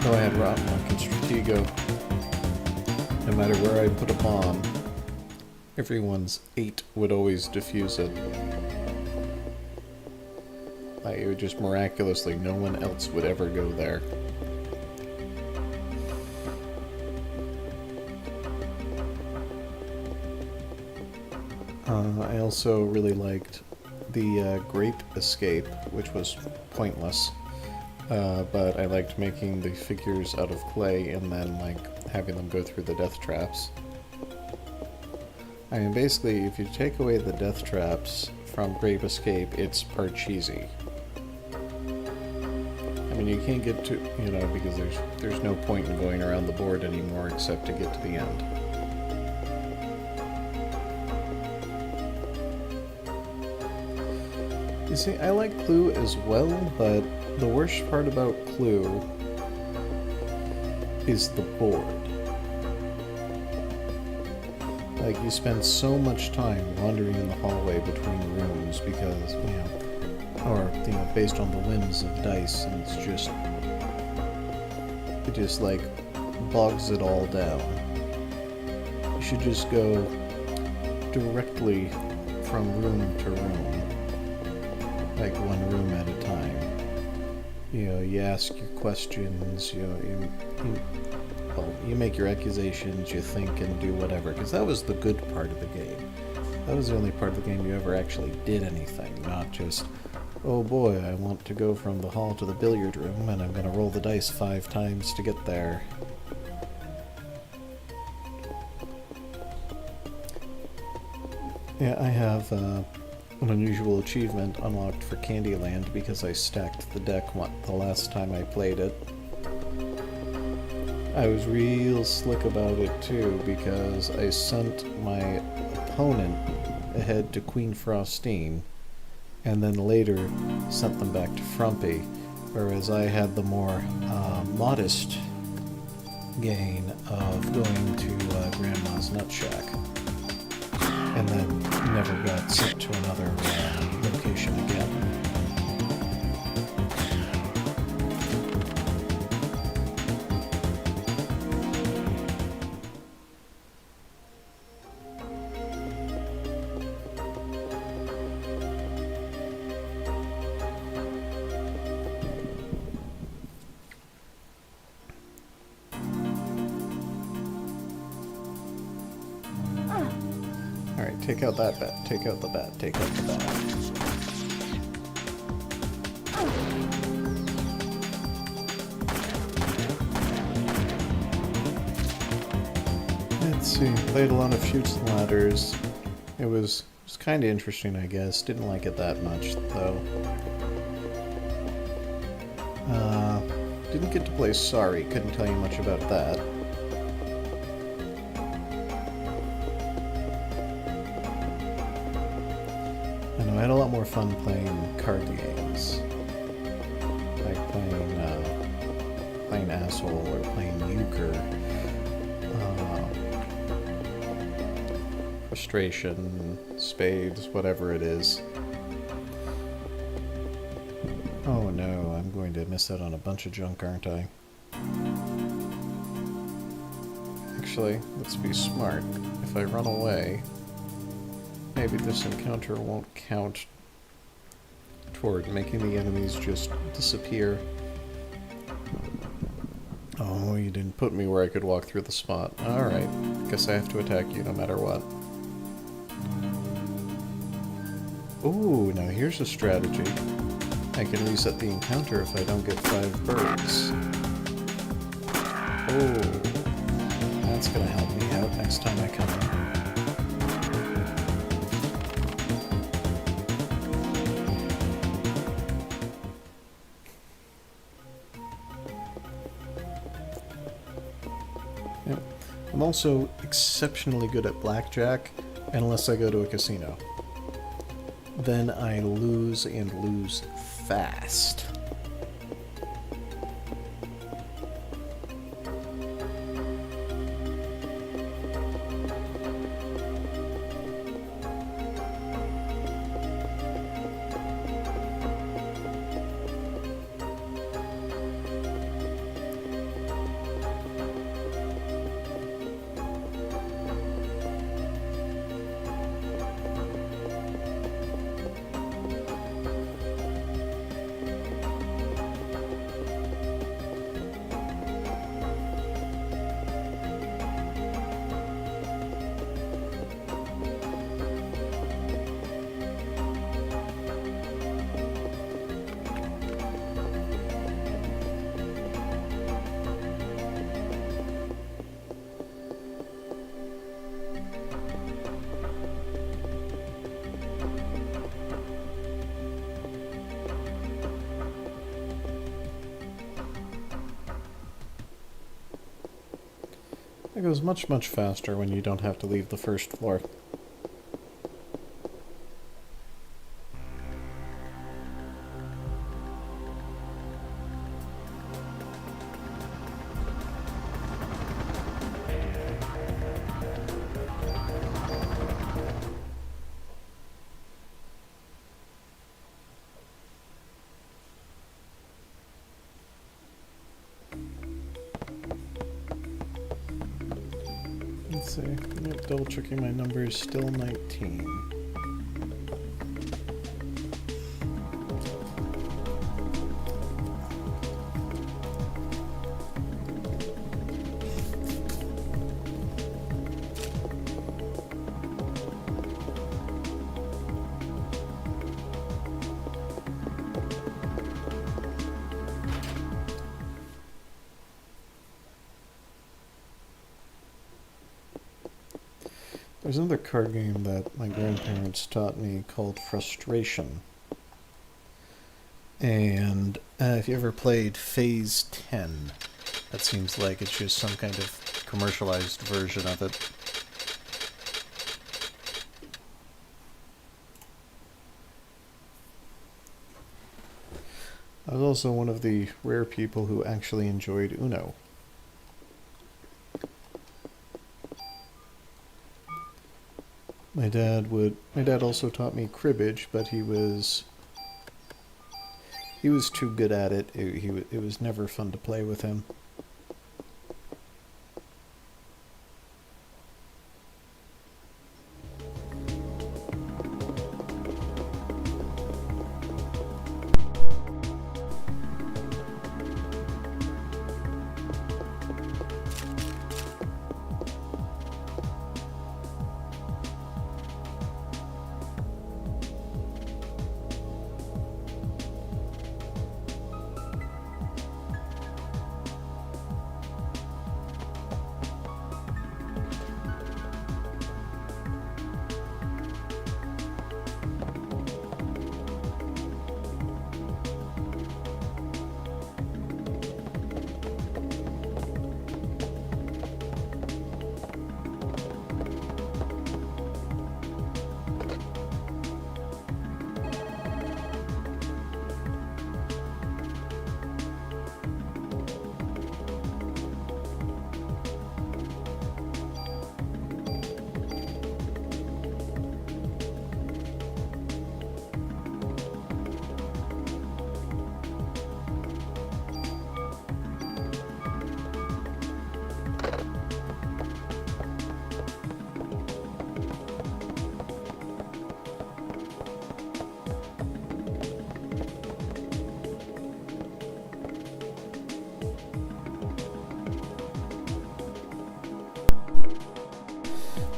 Though I had Rotten Luck and Stratego, no matter where I put a bomb, everyone's 8 would always defuse it. Like, it would just miraculously, no one else would ever go there. I also really liked the Grape Escape, which was pointless, but I liked making the figures out of clay and then having them go through the death traps. I mean, basically, if you take away the death traps from Grape Escape, it's part cheesy. I mean, you can't get to, because there's no point in going around the board anymore except to get to the end. You see, I like Clue as well, but the worst part about Clue is the board. Like, you spend so much time wandering in the hallway between rooms because, based on the whims of dice, and it just bogs it all down. You should just go directly from room to room, like one room at a time. You know, you ask your questions, you make your accusations, you think and do whatever, because that was the good part of the game. That was the only part of the game you ever actually did anything, not just, oh boy, I want to go from the hall to the billiard room, and I'm going to roll the dice 5 times to get there. Yeah, I have an unusual achievement unlocked for Candyland because I stacked the deck the last time I played it. I was real slick about it too, because I sent my opponent ahead to Queen Frostine, and then later sent them back to Frumpy, whereas I had the more modest gain of going to Grandma's Nut Shack, and then never got sent to another location again. Alright, take out that bat, take out the bat, take out the bat. Let's see, played a lot of Chutes and Ladders. It was kind of interesting, I guess. Didn't like it that much, though. Didn't get to play Sorry, couldn't tell you much about that. I had a lot more fun playing card games, like playing Asshole or playing Euchre, Frustration, Spades, whatever it is. Oh no, I'm going to miss out on a bunch of junk, aren't I? Actually, let's be smart. If I run away, maybe this encounter won't count toward making the enemies just disappear. Oh, you didn't put me where I could walk through the spot. Alright, guess I have to attack you no matter what. Ooh, now here's a strategy. I can reset the encounter if I don't get 5 birds. Oh, that's gonna help me out next time I come in. I'm also exceptionally good at blackjack, unless I go to a casino. Then I lose, and lose fast. It goes much, much faster when you don't have to leave the first floor. Let's see. Yep, double checking my numbers. Still 19. There's another card game that my grandparents taught me called Frustration. And if you ever played Phase 10, that seems like it's just some kind of commercialized version of it. I was also one of the rare people who actually enjoyed Uno. My dad also taught me cribbage, but he was too good at it. It was never fun to play with him.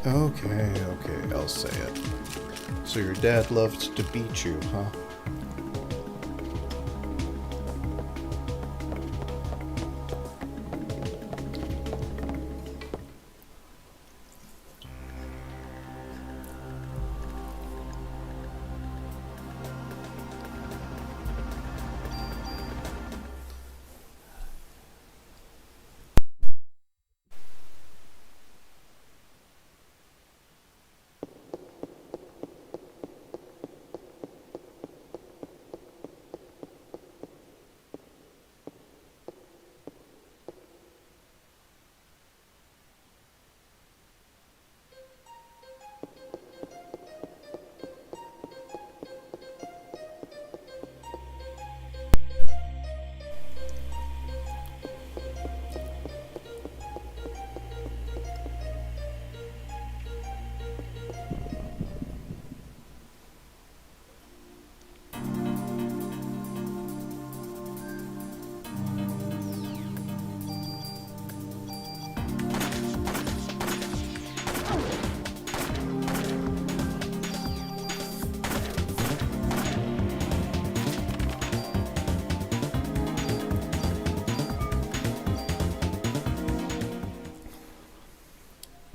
Okay, I'll say it. So your dad loved to beat you, huh?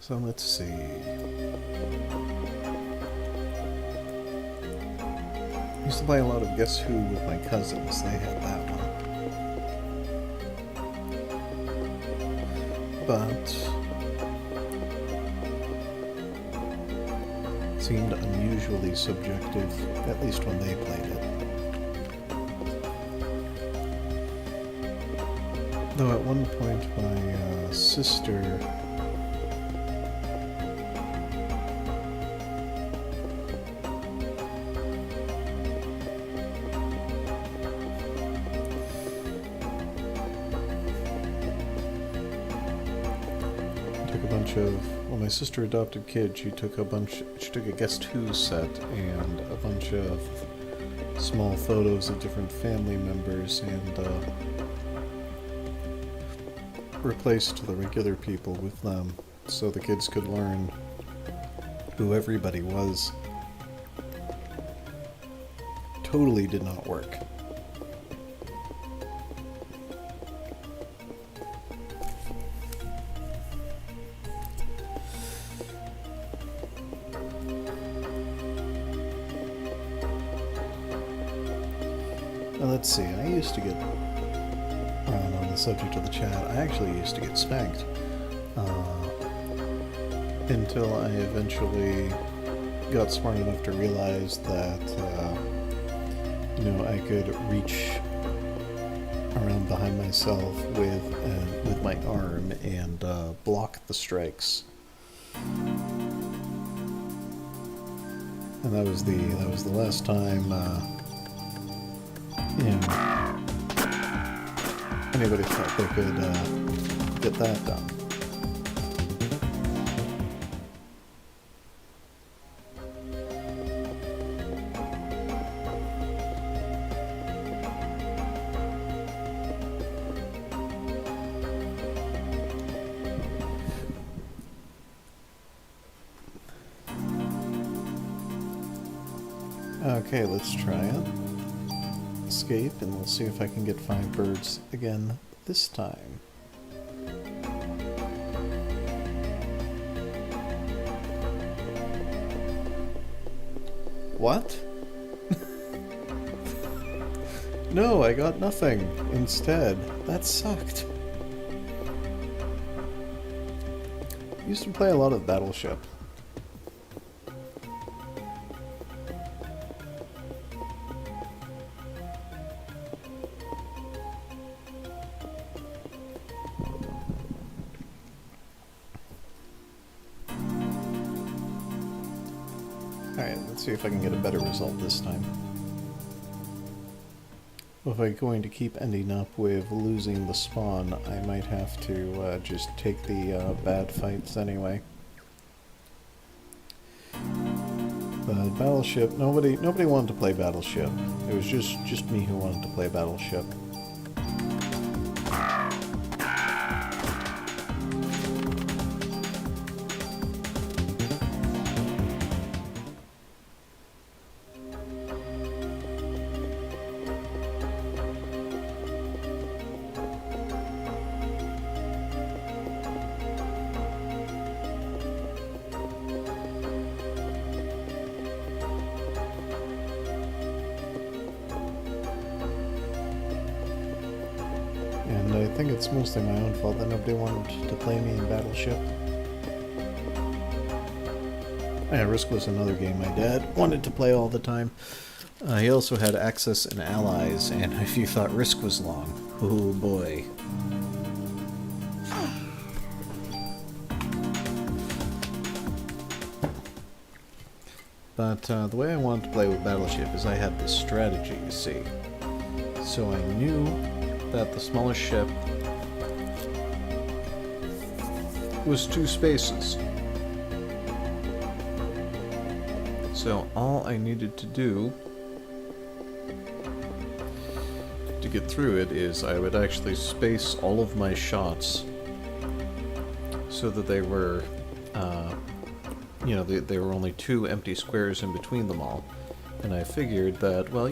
So let's see. I used to play a lot of Guess Who with my cousins. They had that one. But it seemed unusually subjective, at least when they played it. Though at one point my sister took a bunch of, well, my sister adopted kids. She took a Guess Who set and a bunch of small photos of different family members and replaced the regular people with them so the kids could learn who everybody was. Totally did not work. Now let's see, I used to get, on the subject of the chat, I actually used to get spanked. Until I eventually got smart enough to realize that, I could reach around behind myself with my arm and block the strikes. And that was the last time anybody thought they could get that done. Okay, let's try it. Escape, and we'll see if I can get 5 birds again this time. What? No, I got nothing instead. That sucked. I used to play a lot of Battleship. Alright, let's see if I can get a better result this time. If I'm going to keep ending up with losing the spawn, I might have to just take the bad fights anyway. But Battleship, nobody wanted to play Battleship. It was just me who wanted to play Battleship. And I think it's mostly my own fault that nobody wanted to play me in Battleship. Yeah, Risk was another game my dad wanted to play all the time. He also had Axis and Allies, and if you thought Risk was long, oh boy. But the way I wanted to play with Battleship is I had this strategy, you see. So I knew that the smallest ship was 2 spaces. So all I needed to do to get through it is I would actually space all of my shots so that they were, there were only 2 empty squares in between them all. And I figured that, well,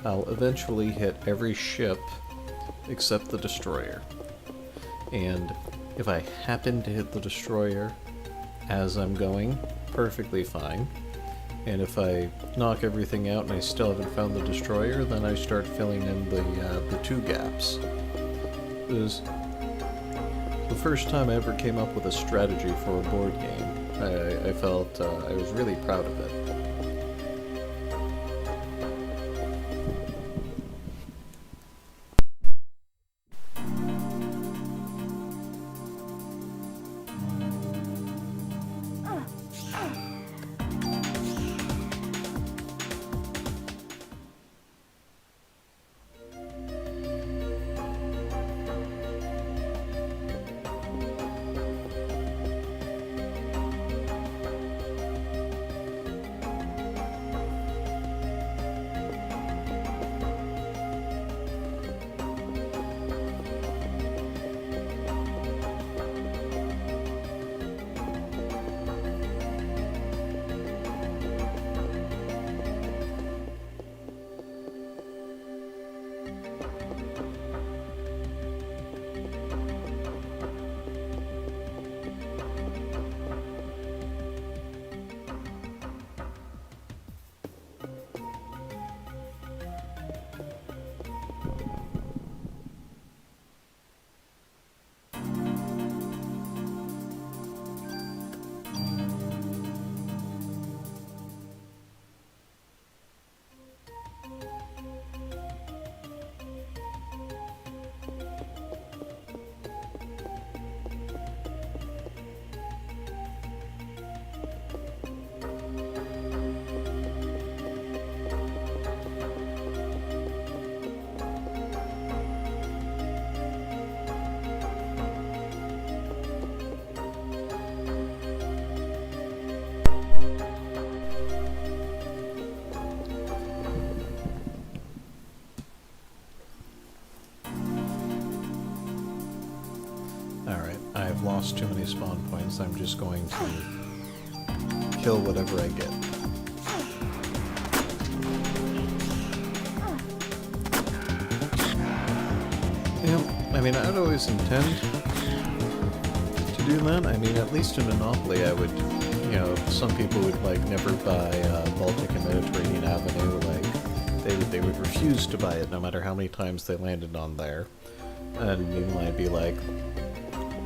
I'll eventually hit every ship except the destroyer. And if I happen to hit the destroyer as I'm going, perfectly fine. And if I knock everything out and I still haven't found the destroyer, then I start filling in the 2 gaps. It was the first time I ever came up with a strategy for a board game. I felt I was really proud of it. any spawn points. I'm just going to kill whatever I get. Yeah, I mean, I'd always intend to do that. I mean, at least in Monopoly, I would, you know, some people would, like, never buy Baltic and Mediterranean Avenue. Like, they would refuse to buy it no matter how many times they landed on there. And meanwhile, I'd be like,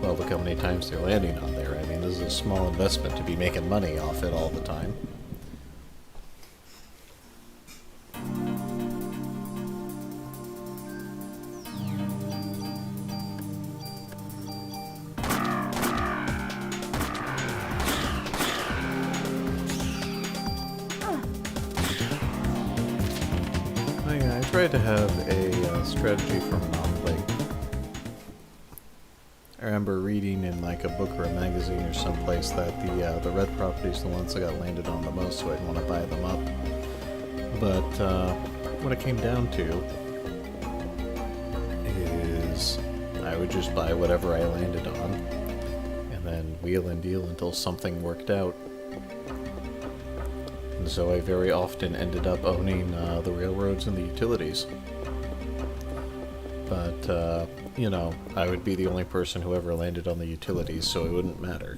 well, look how many times they're landing on there. I mean, this is a small investment to be making money off it all the time. Oh yeah, I tried to have a strategy for Monopoly. I remember reading in like a book or a magazine or someplace that the red properties are the ones that got landed on the most, so I'd want to buy them up. But what it came down to is I would just buy whatever I landed on, and then wheel and deal until something worked out. And so I very often ended up owning the railroads and the utilities. But, you know, I would be the only person who ever landed on the utilities, so it wouldn't matter.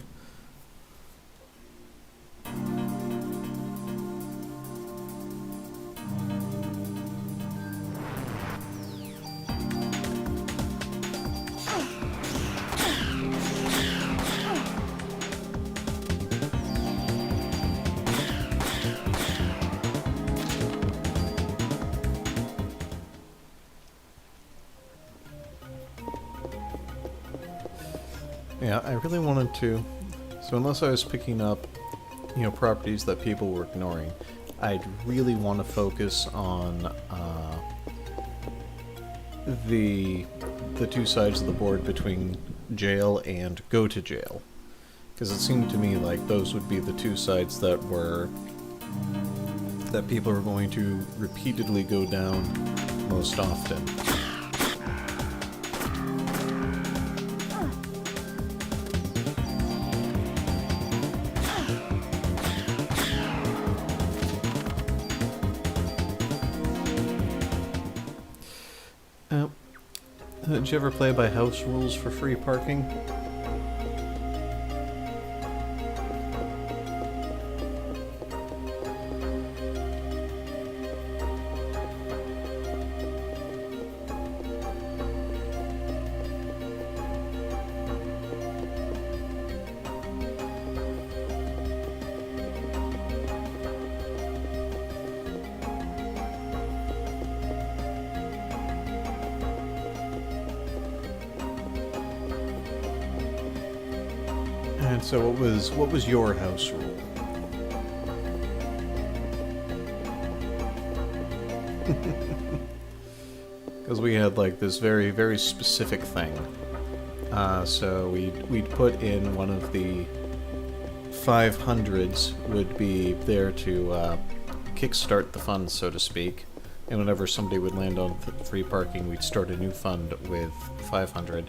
Yeah, I really wanted to. So unless I was picking up, you know, properties that people were ignoring, I'd really want to focus on the two sides of the board between jail and go to jail, because it seemed to me like those would be the two sides that people are going to repeatedly go down most often. Did you ever play by house rules for free parking? And so what was your house rule? Because we had like this very, very specific thing. So we'd put in one of the 500s would be there to kickstart the fund, so to speak. And whenever somebody would land on free parking, we'd start a new fund with 500.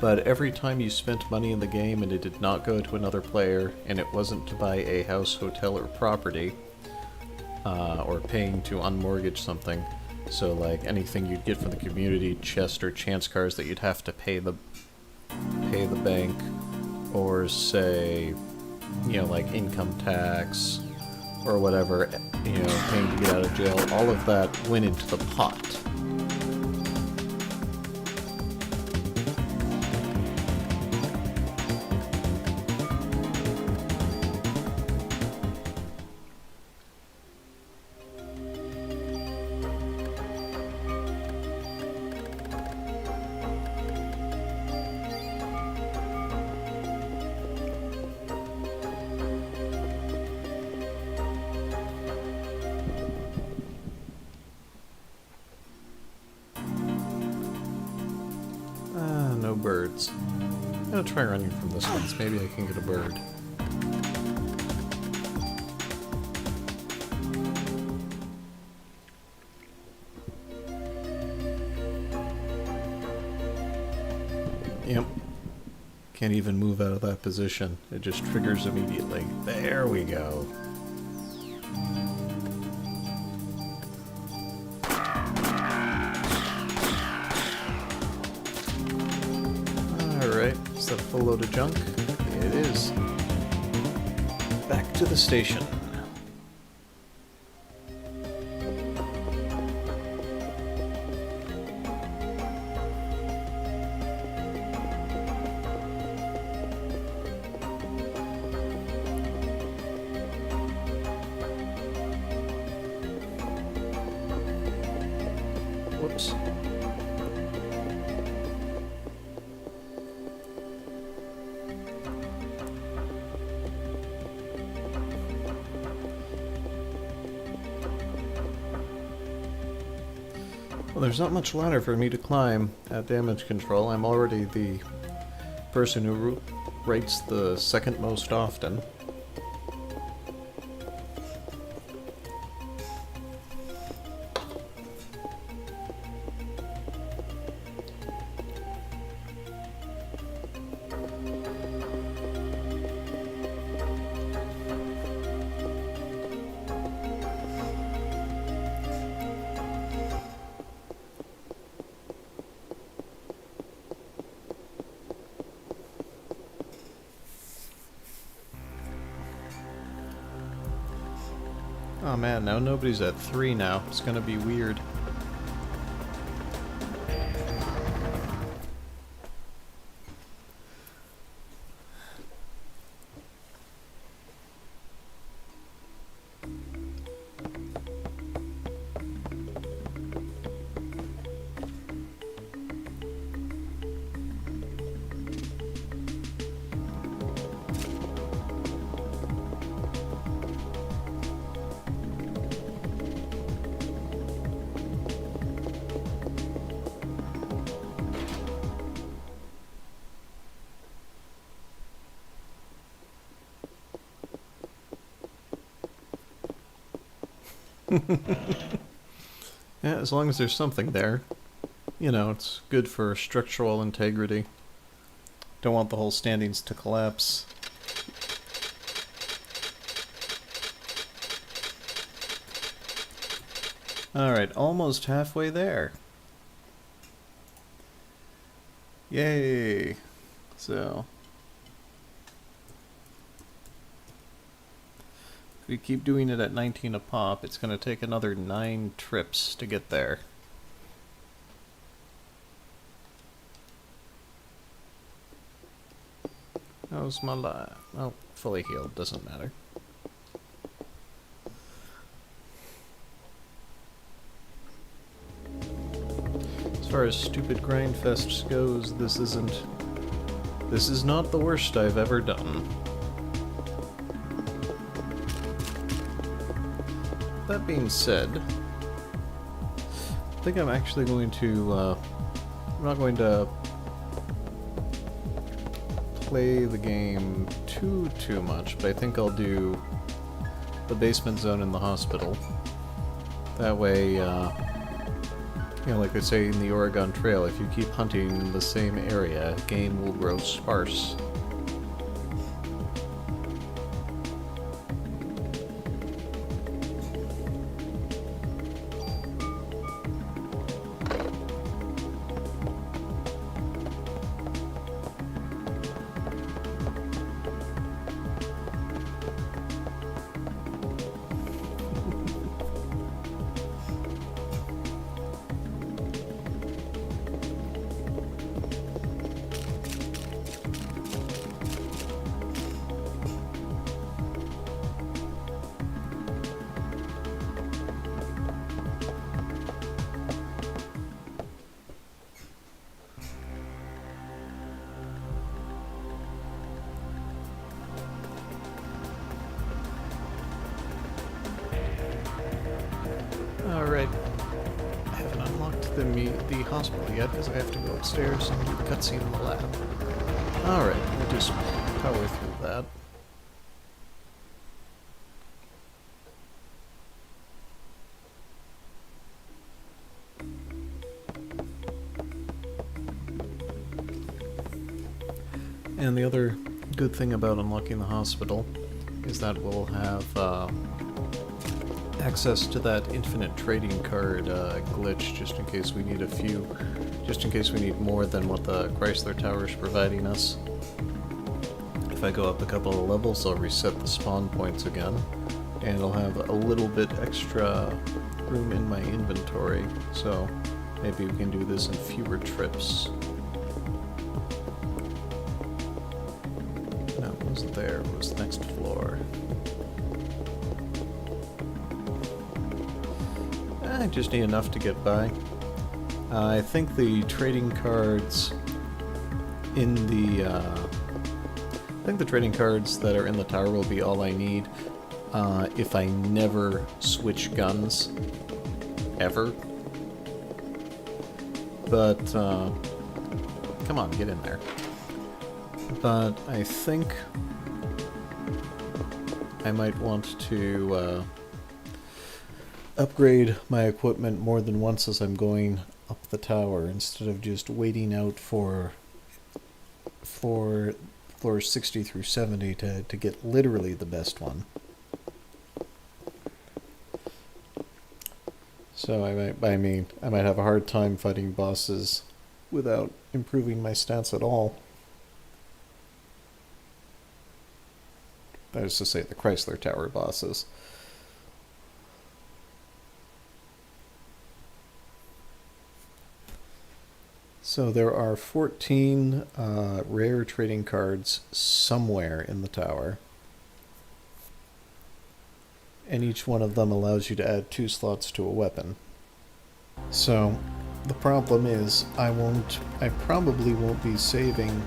But every time you spent money in the game and it did not go to another player, and it wasn't to buy a house, hotel, or property, or paying to unmortgage something, so like anything you'd get from the community chest or chance cards that you'd have to pay the bank, or say, you know, like income tax, or whatever, you know, paying to get out of jail, all of that went into the pot. No birds. I'm gonna try running from this one, so maybe I can get a bird. Yep. can't even move out of that position. It just triggers immediately. There we go. Alright, is that a full load of junk? It is. Back to the station. Whoops. Well, there's not much ladder for me to climb at damage control. I'm already the person who rates the second most often. Oh man, now nobody's at 3 now. It's gonna be weird. Yeah, as long as there's something there. You know, it's good for structural integrity. Don't want the whole standings to collapse. Alright, almost halfway there. Yay! So... if we keep doing it at 19 a pop, it's going to take another 9 trips to get there. How's my life? Oh, fully healed, doesn't matter. As far as stupid grindfests goes, this is not the worst I've ever done. That being said, I think I'm actually going to, I'm not going to play the game too much, but I think I'll do the basement zone in the hospital. That way, you know, like they say in the Oregon Trail, if you keep hunting in the same area, game will grow sparse. Alright, I haven't unlocked the hospital yet because I have to go upstairs and do the cutscene in the lab. Alright, we'll just power through that. And the other good thing about unlocking the hospital is that we'll have access to that infinite trading card glitch just in case we need just in case we need more than what the Chrysler Tower is providing us. If I go up a couple of levels, I'll reset the spawn points again, and I'll have a little bit extra room in my inventory, so maybe we can do this in fewer trips. No, it wasn't there, it was the next floor. I just need enough to get by. I think the trading cards in the trading cards that are in the tower will be all I need if I never switch guns ever. But come on, get in there. But I think I might want to upgrade my equipment more than once as I'm going up the tower, instead of just waiting out for floors 60 through 70 to get literally the best one. So I might have a hard time fighting bosses without improving my stats at all. That is to say, the Chrysler Tower bosses. So there are 14 rare trading cards somewhere in the tower. And each one of them allows you to add 2 slots to a weapon. So the problem is I probably won't be saving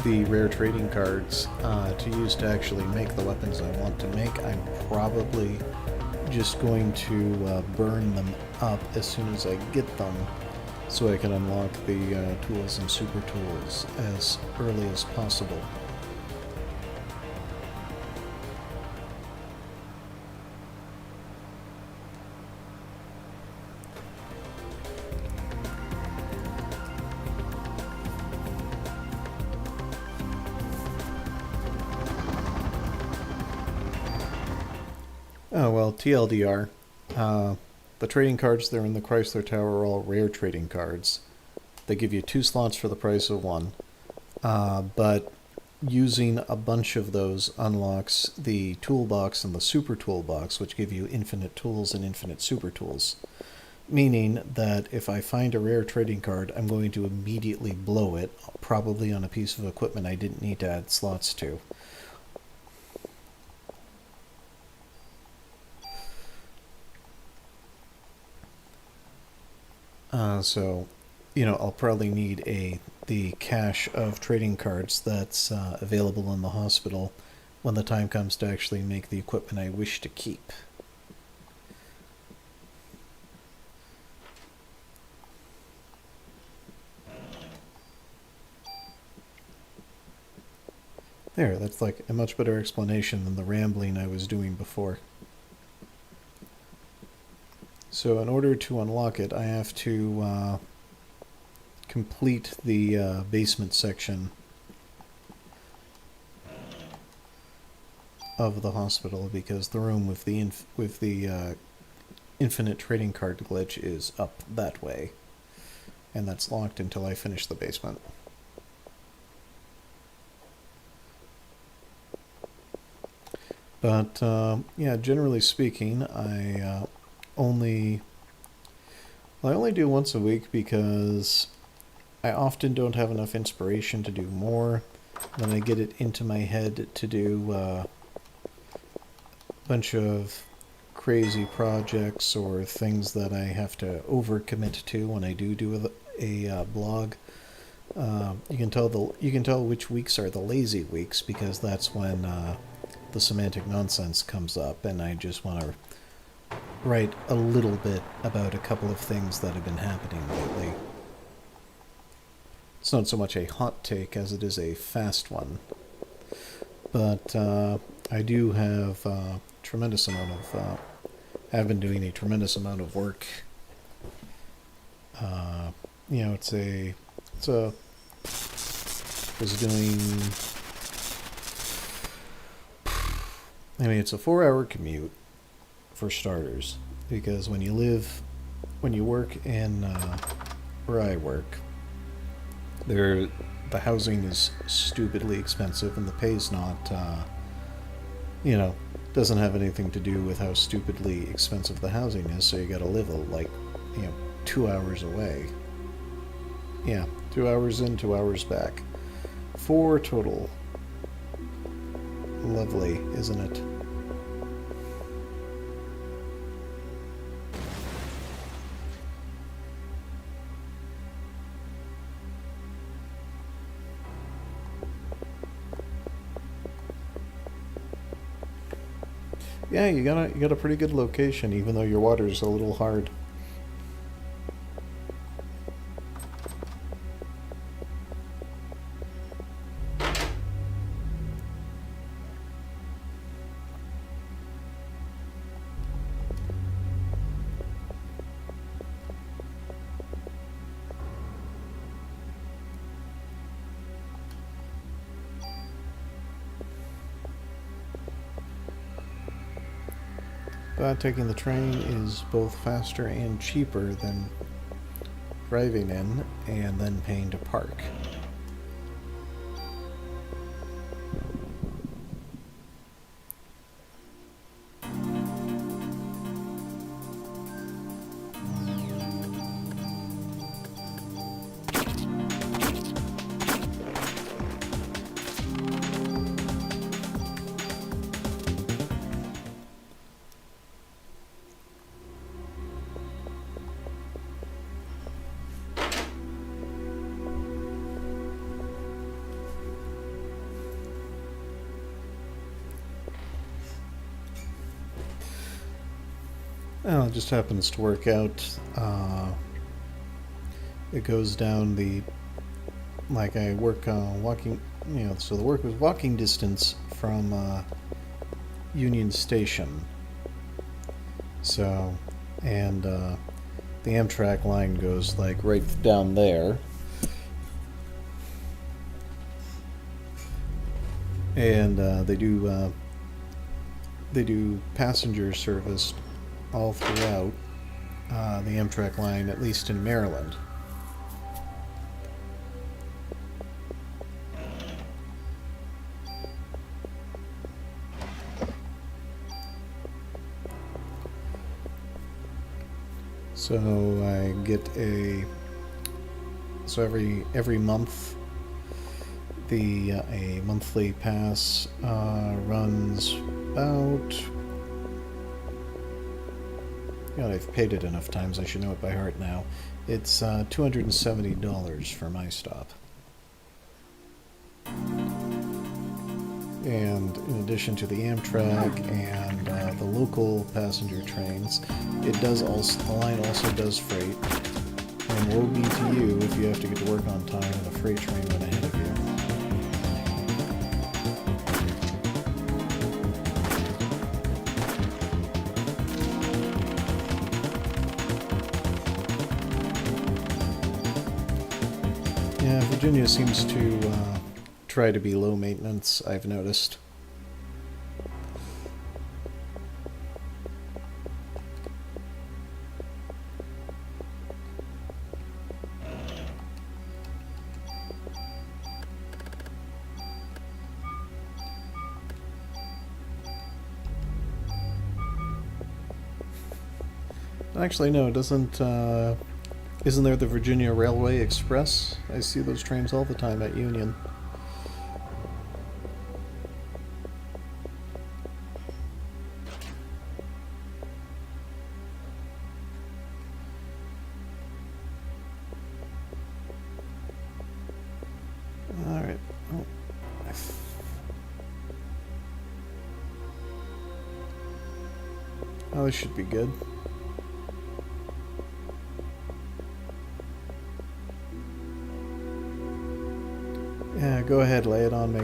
the rare trading cards to use to actually make the weapons I want to make. I'm probably just going to burn them up as soon as I get them, so I can unlock the tools and super tools as early as possible. Oh well, TLDR. The trading cards that are in the Chrysler Tower are all rare trading cards. They give you 2 slots for the price of 1. But using a bunch of those unlocks the toolbox and the super toolbox, which give you infinite tools and infinite super tools. Meaning that if I find a rare trading card, I'm going to immediately blow it, probably on a piece of equipment I didn't need to add slots to. So, I'll probably need the cache of trading cards that's available in the hospital when the time comes to actually make the equipment I wish to keep. There, that's like a much better explanation than the rambling I was doing before. So in order to unlock it, I have to complete the basement section of the hospital, because the room with the infinite trading card glitch is up that way, and that's locked until I finish the basement. But yeah, generally speaking, I only do once a week because I often don't have enough inspiration to do more. Then I get it into my head to do a bunch of crazy projects or things that I have to overcommit to when I do a blog. You can tell which weeks are the lazy weeks, because that's when the semantic nonsense comes up, and I just want to write a little bit about a couple of things that have been happening lately. It's not so much a hot take as it is a fast one. But I do have a tremendous amount of... I've been doing a tremendous amount of work. It's a was doing... I mean, it's a 4-hour commute, for starters, because when you work in where I work, the housing is stupidly expensive, and the pay's not, doesn't have anything to do with how stupidly expensive the housing is, so you gotta live, 2 hours away. Yeah, 2 hours in, 2 hours back. 4 total. Lovely, isn't it? Yeah, you got a pretty good location, even though your water's a little hard. But taking the train is both faster and cheaper than driving in and then paying to park. Well, it just happens to work out. It goes down I work walking, so the work was walking distance from Union Station. So, and the Amtrak line goes right down there. And they do passenger service all throughout the Amtrak line, at least in Maryland. So I get every month a monthly pass runs about... I've paid it enough times, I should know it by heart now. It's $270 for my stop. And in addition to the Amtrak and the local passenger trains, the line also does freight. And woe be to you if you have to get to work on time and a freight train went ahead of you. Yeah, Virginia seems to try to be low maintenance, I've noticed. Actually, no, it doesn't... Isn't there the Virginia Railway Express? I see those trains all the time at Union. Alright. Oh, this should be good. Yeah, go ahead, lay it on me.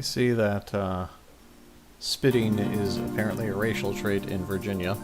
I see that spitting is apparently a racial trait in Virginia.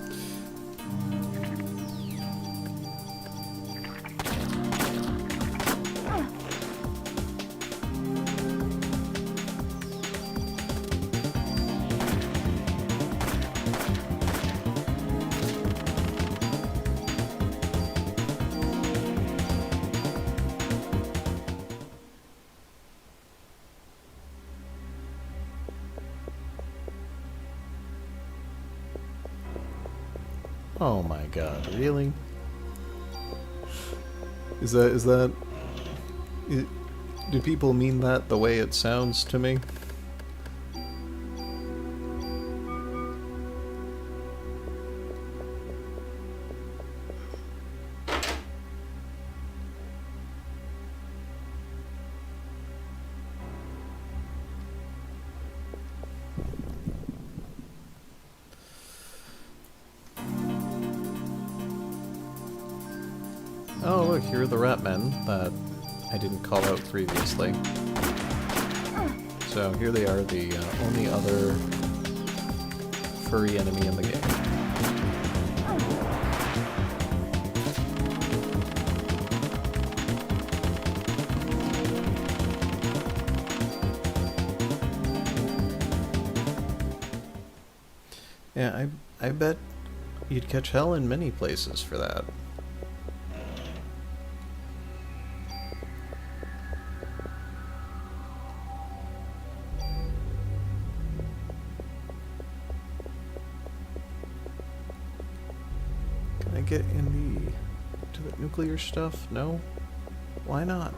Oh my god, really? Do people mean that the way it sounds to me? Oh, look, here are the rat men that I didn't call out previously. So here they are, the only other furry enemy in the game. Yeah, I bet you'd catch hell in many places for that. Get to the nuclear stuff? No? Why not?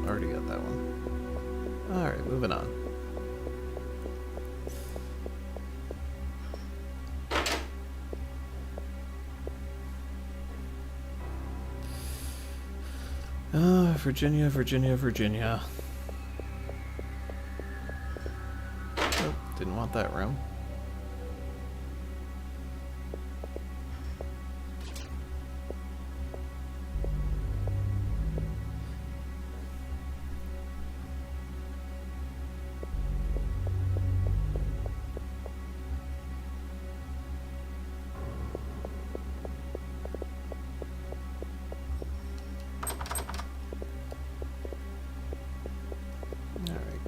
Already got that one. Alright, moving on. Virginia, Virginia, Virginia. Oh, didn't want that room.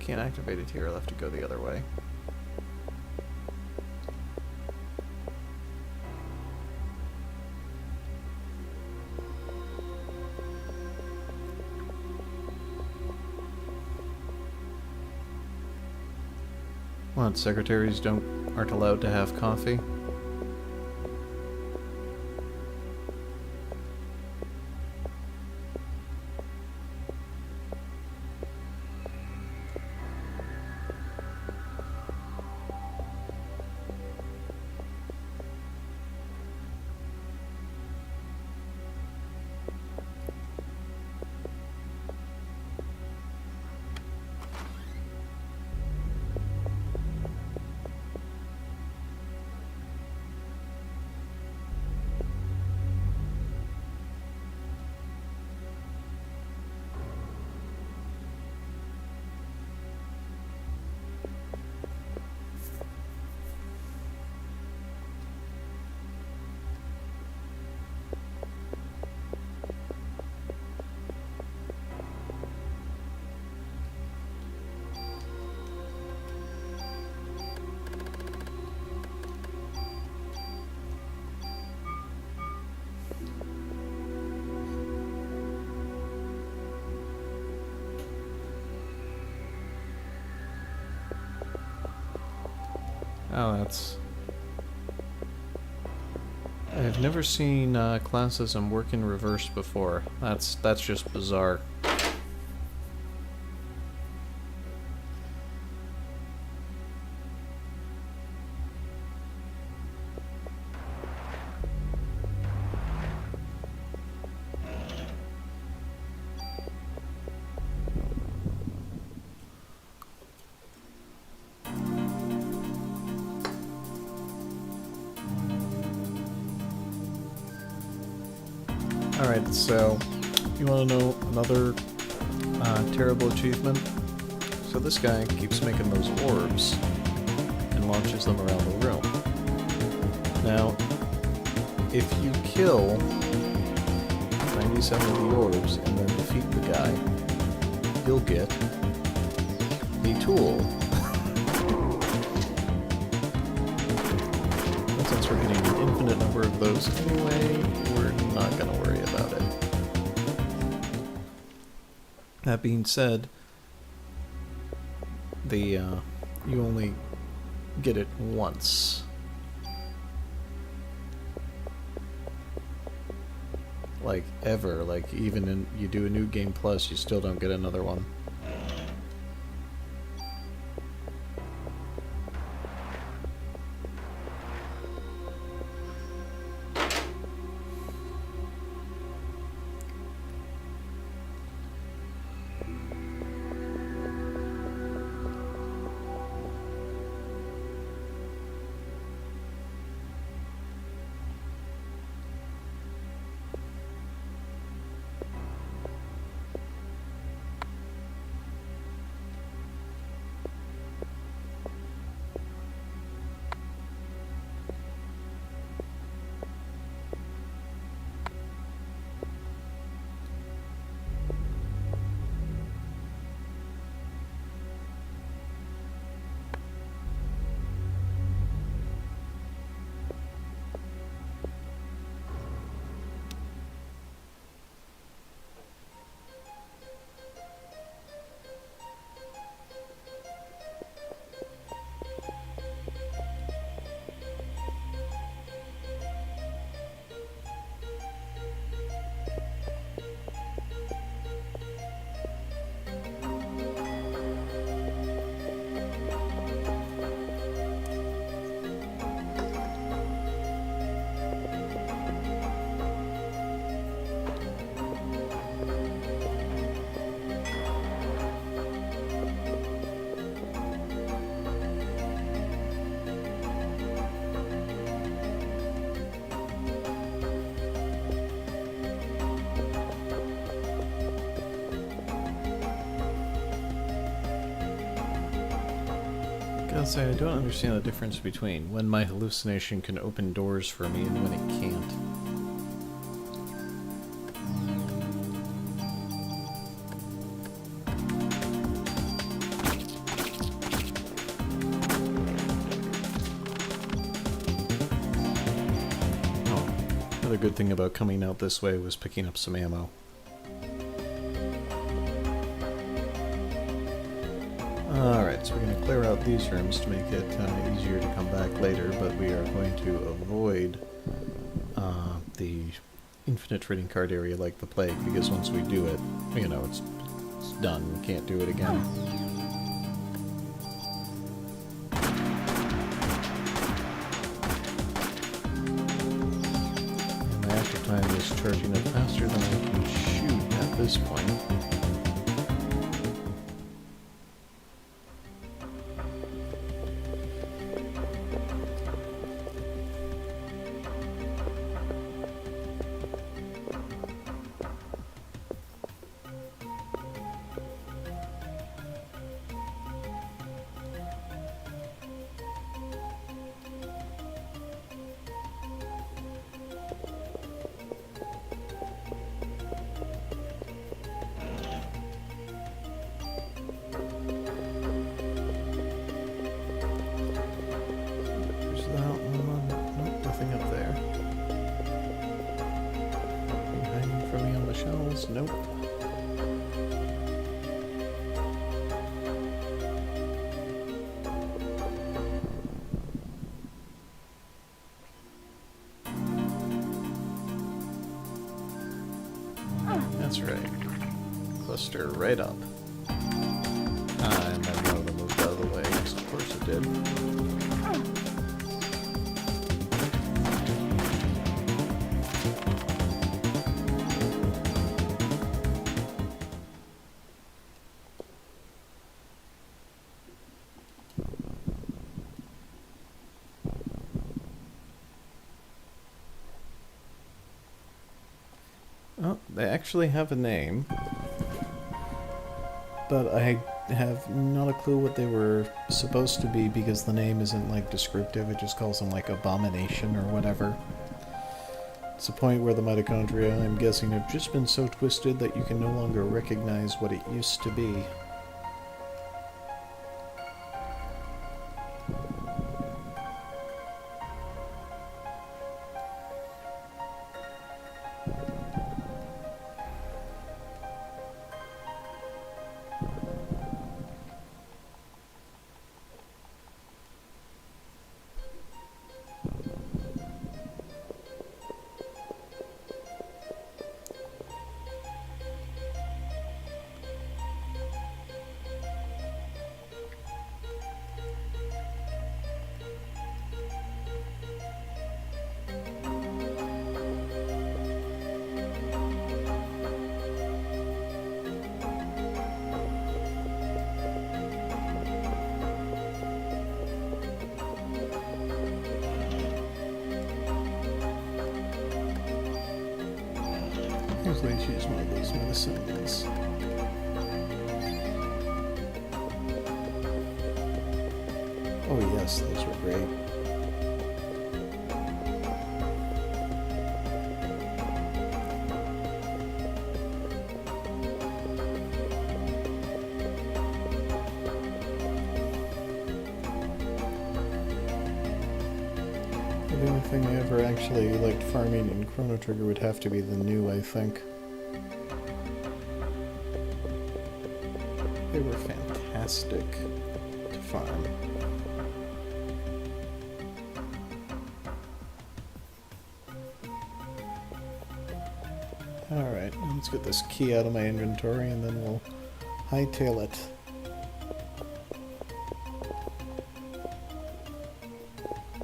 Can't activate it here, I'll have to go the other way. What, secretaries aren't allowed to have coffee? Oh, that's... I've never seen classism work in reverse before. That's just bizarre. Alright, so you want to know another terrible achievement? So this guy keeps making those orbs and launches them around the room. Now, if you kill 97 of the orbs and then defeat the guy, you'll get a tool. And since we're getting an infinite number of those anyway, we're not going to worry about it. That being said, you only get it once. Like, ever. Like, even in you do a new game plus, you still don't get another one. Gotta say, I don't understand the difference between when my hallucination can open doors for me and when it can't. Oh, another good thing about coming out this way was picking up some ammo. Alright, so we're going to clear out these rooms to make it easier to come back later, but we are going to avoid the infinite trading card area like the plague, because once we do it, you know, it's done. We can't do it again. And my active time is charging up faster than I can shoot at this point. Nope. That's right. Cluster right up. And then one of them moved out of the way, because of course it did. Oh, they actually have a name. But I have not a clue what they were supposed to be because the name isn't, like, descriptive. It just calls them, like, abomination or whatever. It's a point where the mitochondria, I'm guessing, have just been so twisted that you can no longer recognize what it used to be. Usually choose one of those medicines. Oh yes, those were great. The only thing I ever actually liked farming in Chrono Trigger would have to be the new, I think. They were fantastic to farm. Alright, let's get this key out of my inventory and then we'll hightail it.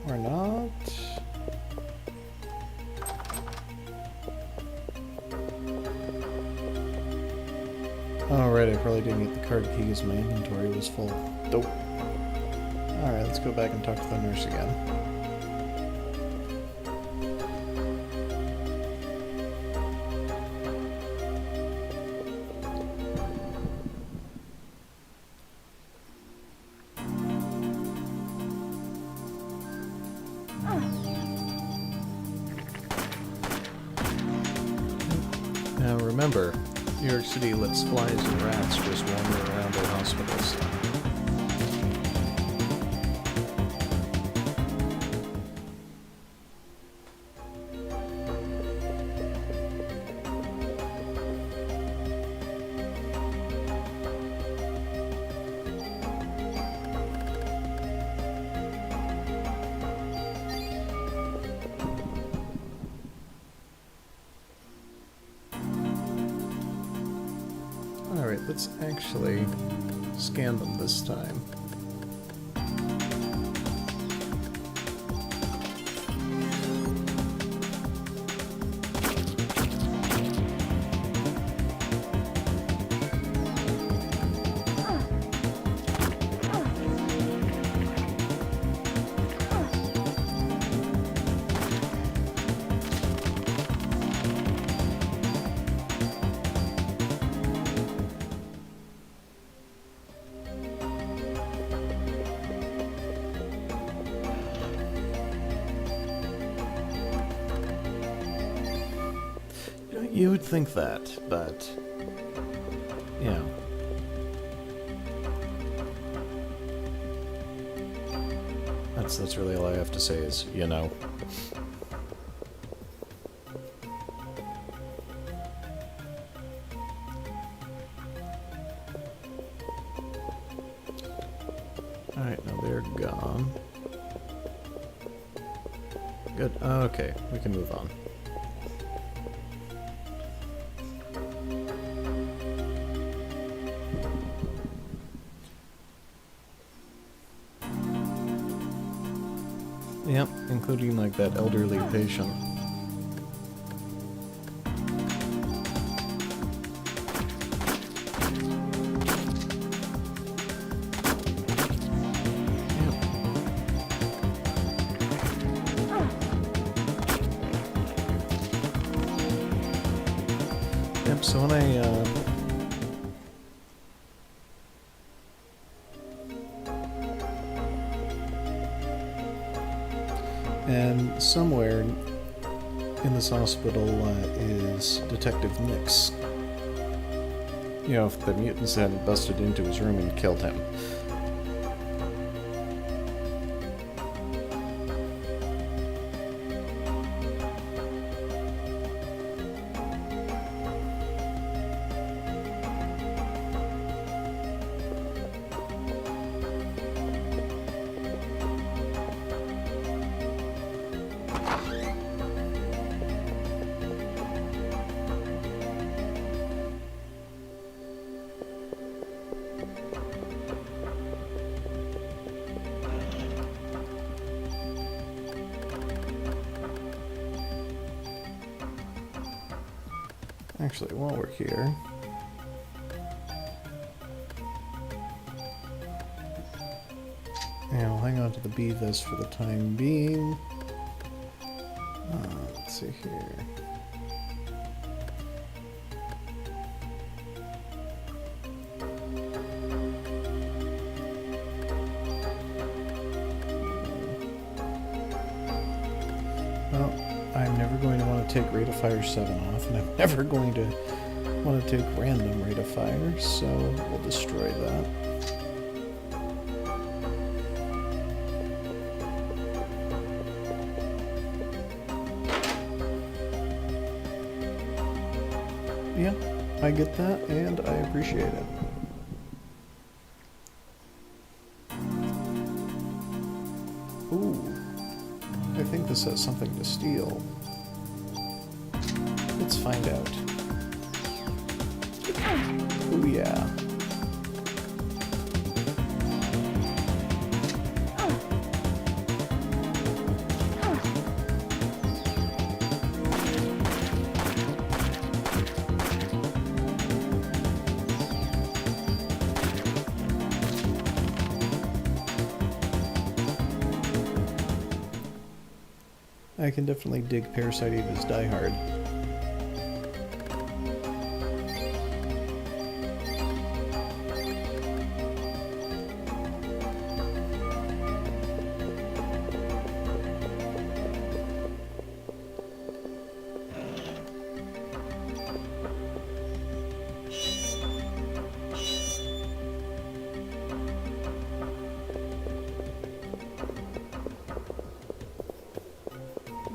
Or not. Alright, I probably didn't get the card key because my inventory was full. Dope. Alright, let's go back and talk to the nurse again. Now remember, New York City lets flies and rats just wander around our hospitals. Alright, let's actually scan them this time. You would think that, but you know. That's really all I have to say is, you know. Alright, now they're gone. Good. Okay, we can move on. Yep, including like that elderly patient. Yep, so when I and somewhere in this hospital is Detective Nix. You know, if the mutants hadn't busted into his room and killed him. Actually, while we're here, yeah, I'll hang on to the Beavis for the time being. Let's see here. Well, I'm never going to want to take rate of fire 7 off, and I'm never going to want to take random rate of fire, so we'll destroy that. Yeah, I get that, and I appreciate it. Ooh, I think this has something to steal. Let's find out. Ooh, yeah. I can definitely dig Parasite Eve's Die Hard.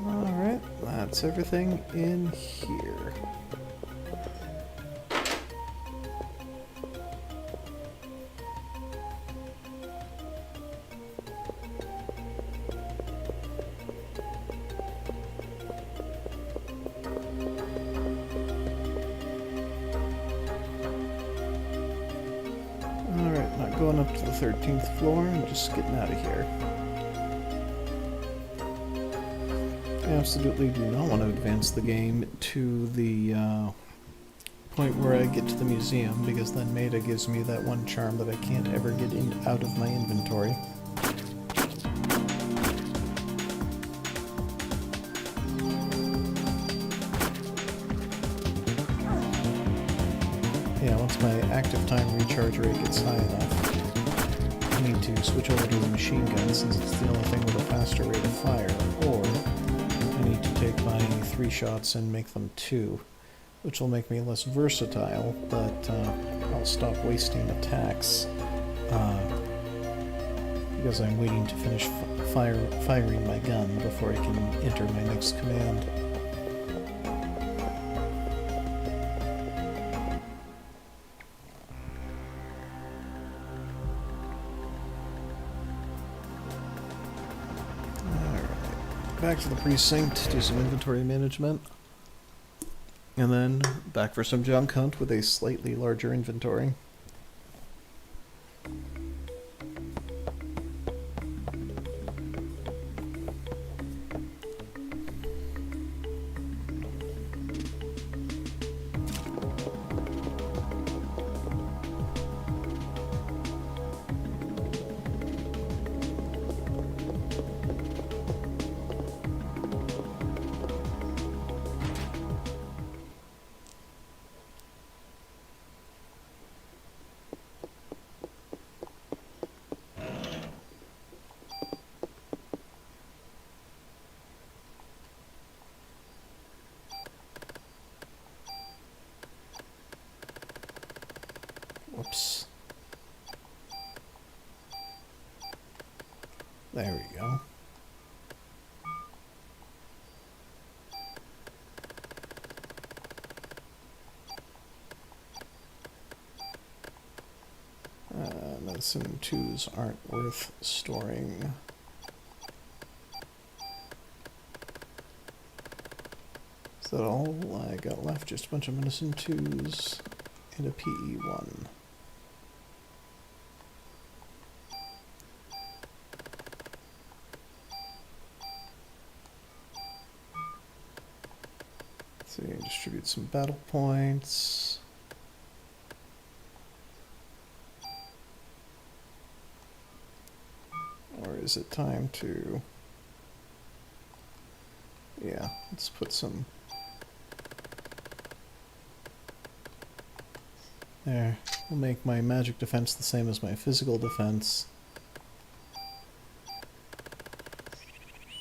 Alright, that's everything in here. Alright, not going up to the 13th floor, I'm just getting out of here. I absolutely do not want to advance the game to the point where I get to the museum, because then Maida gives me that one charm that I can't ever get out of my inventory. Yeah, once my active time recharge rate gets high enough, I need to switch over to the machine gun since it's the only thing with a faster rate of fire, or I need to take my 3 shots and make them 2, which will make me less versatile, but I'll stop wasting attacks because I'm waiting to finish firing my gun before I can enter my next command. Back to the precinct, do some inventory management, and then back for some junk hunt with a slightly larger inventory. Oops. There we go. Medicine 2s aren't worth storing. Is that all I got left? Just a bunch of medicine 2s and a PE1. Let's see, distribute some battle points. Or is it time to... Yeah, let's put some... There. We'll make my magic defense the same as my physical defense.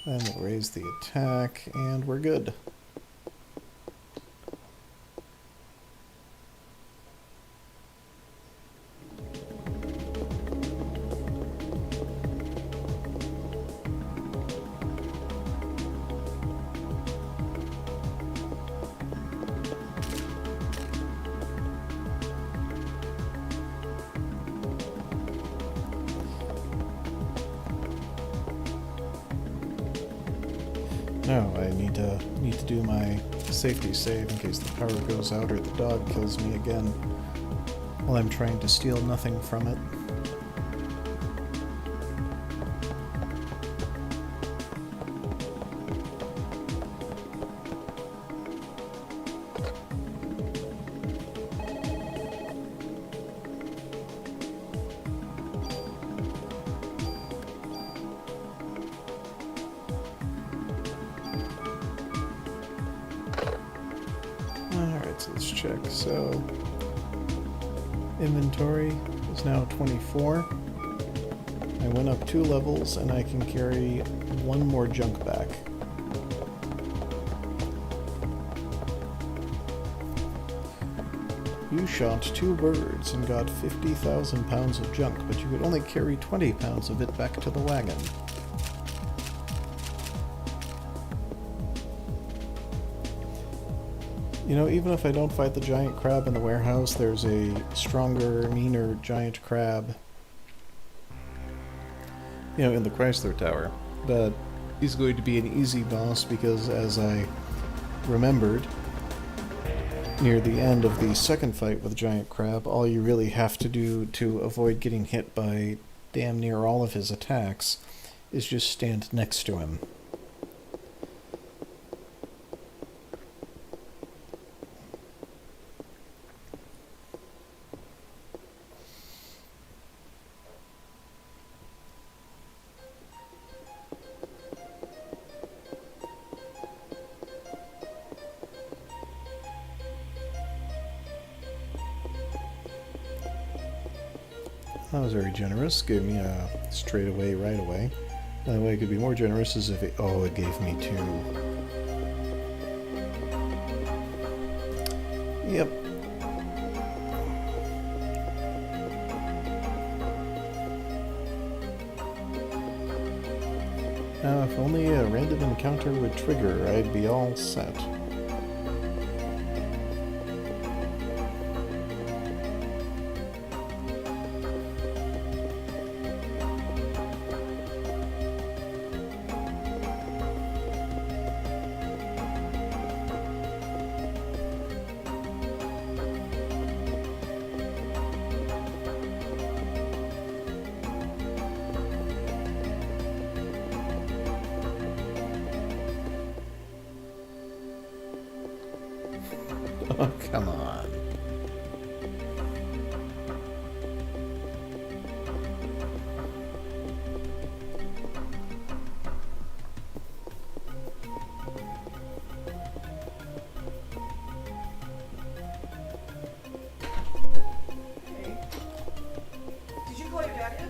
Then we'll raise the attack, and we're good. No, I need to do my safety save in case the power goes out or the dog kills me again while I'm trying to steal nothing from it. So let's check. So inventory is now 24. I went up 2 levels and I can carry 1 more junk back. You shot 2 birds and got 50,000 pounds of junk, but you could only carry 20 pounds of it back to the wagon. You know, even if I don't fight the giant crab in the warehouse, there's a stronger, meaner giant crab, you know, in the Chrysler Tower. But he's going to be an easy boss because, as I remembered, near the end of the second fight with the giant crab, all you really have to do to avoid getting hit by damn near all of his attacks is just stand next to him. That was very generous. Gave me a straight away, right away. The way it could be more generous is if it... Oh, it gave me 2. Yep. Now, if only a random encounter would trigger, I'd be all set. Oh, come on. Hey, did you call your dad yet?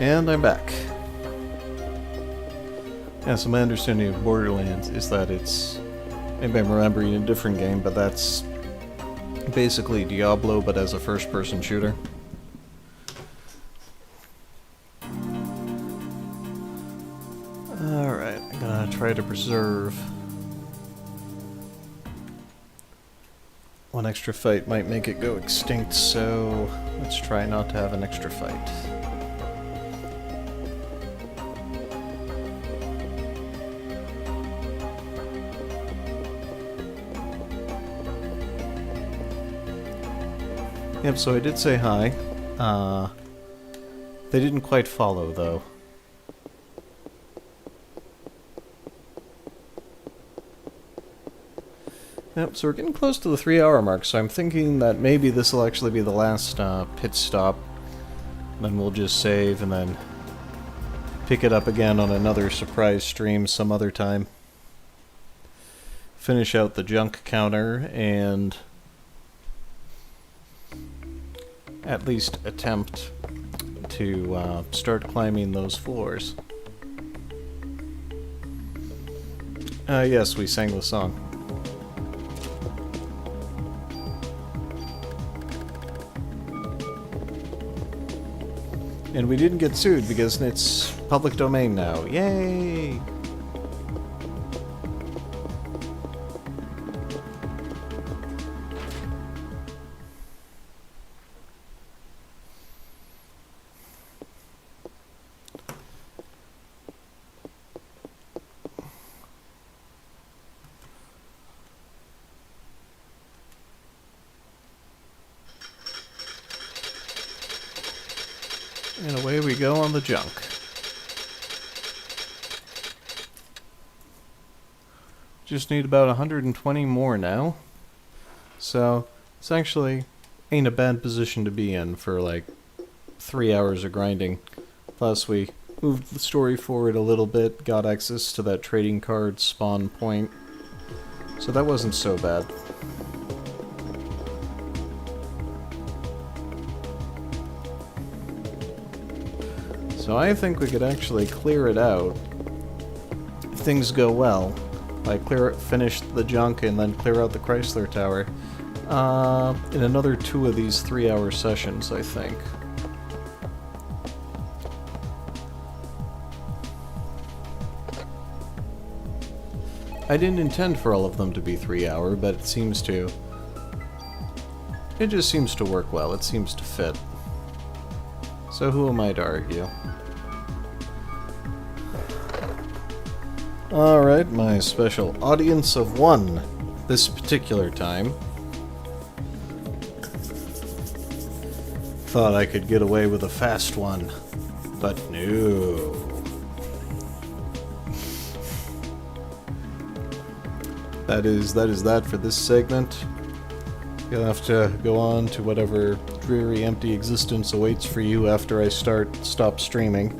And I'm back. Yeah, so my understanding of Borderlands is that it's... Maybe I'm remembering a different game, but that's basically Diablo, but as a first-person shooter. Alright, I'm gonna try to preserve... One extra fight might make it go extinct, so let's try not to have an extra fight. Yep, so I did say hi. They didn't quite follow, though. Yep, so we're getting close to the 3-hour mark, so I'm thinking that maybe this will actually be the last pit stop. Then we'll just save and then pick it up again on another surprise stream some other time. Finish out the junk counter and at least attempt to start climbing those floors. Yes, we sang the song. And we didn't get sued because it's public domain now. Yay! And away we go on the junk. Just need about 120 more now. So, this actually ain't a bad position to be in for like 3 hours of grinding. Plus we moved the story forward a little bit, got access to that trading card spawn point. So that wasn't so bad. So I think we could actually clear it out if things go well. Like finish the junk and then clear out the Chrysler Tower in another 2 of these 3-hour sessions, I think. I didn't intend for all of them to be 3-hour, but it seems to... It just seems to work well. It seems to fit. So who am I to argue? Alright, my special audience of 1 this particular time. Thought I could get away with a fast one, but no. That is that for this segment. You'll have to go on to whatever dreary empty existence awaits for you after I stop streaming.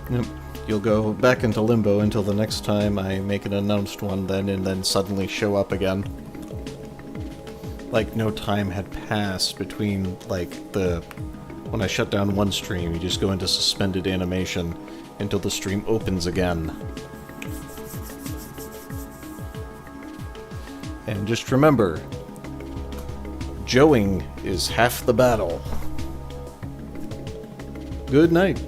Yep. You'll go back into limbo until the next time I make an announced one then, and then suddenly show up again. Like no time had passed between, like, when I shut down one stream, you just go into suspended animation until the stream opens again. And just remember, Joeing is half the battle. Good night.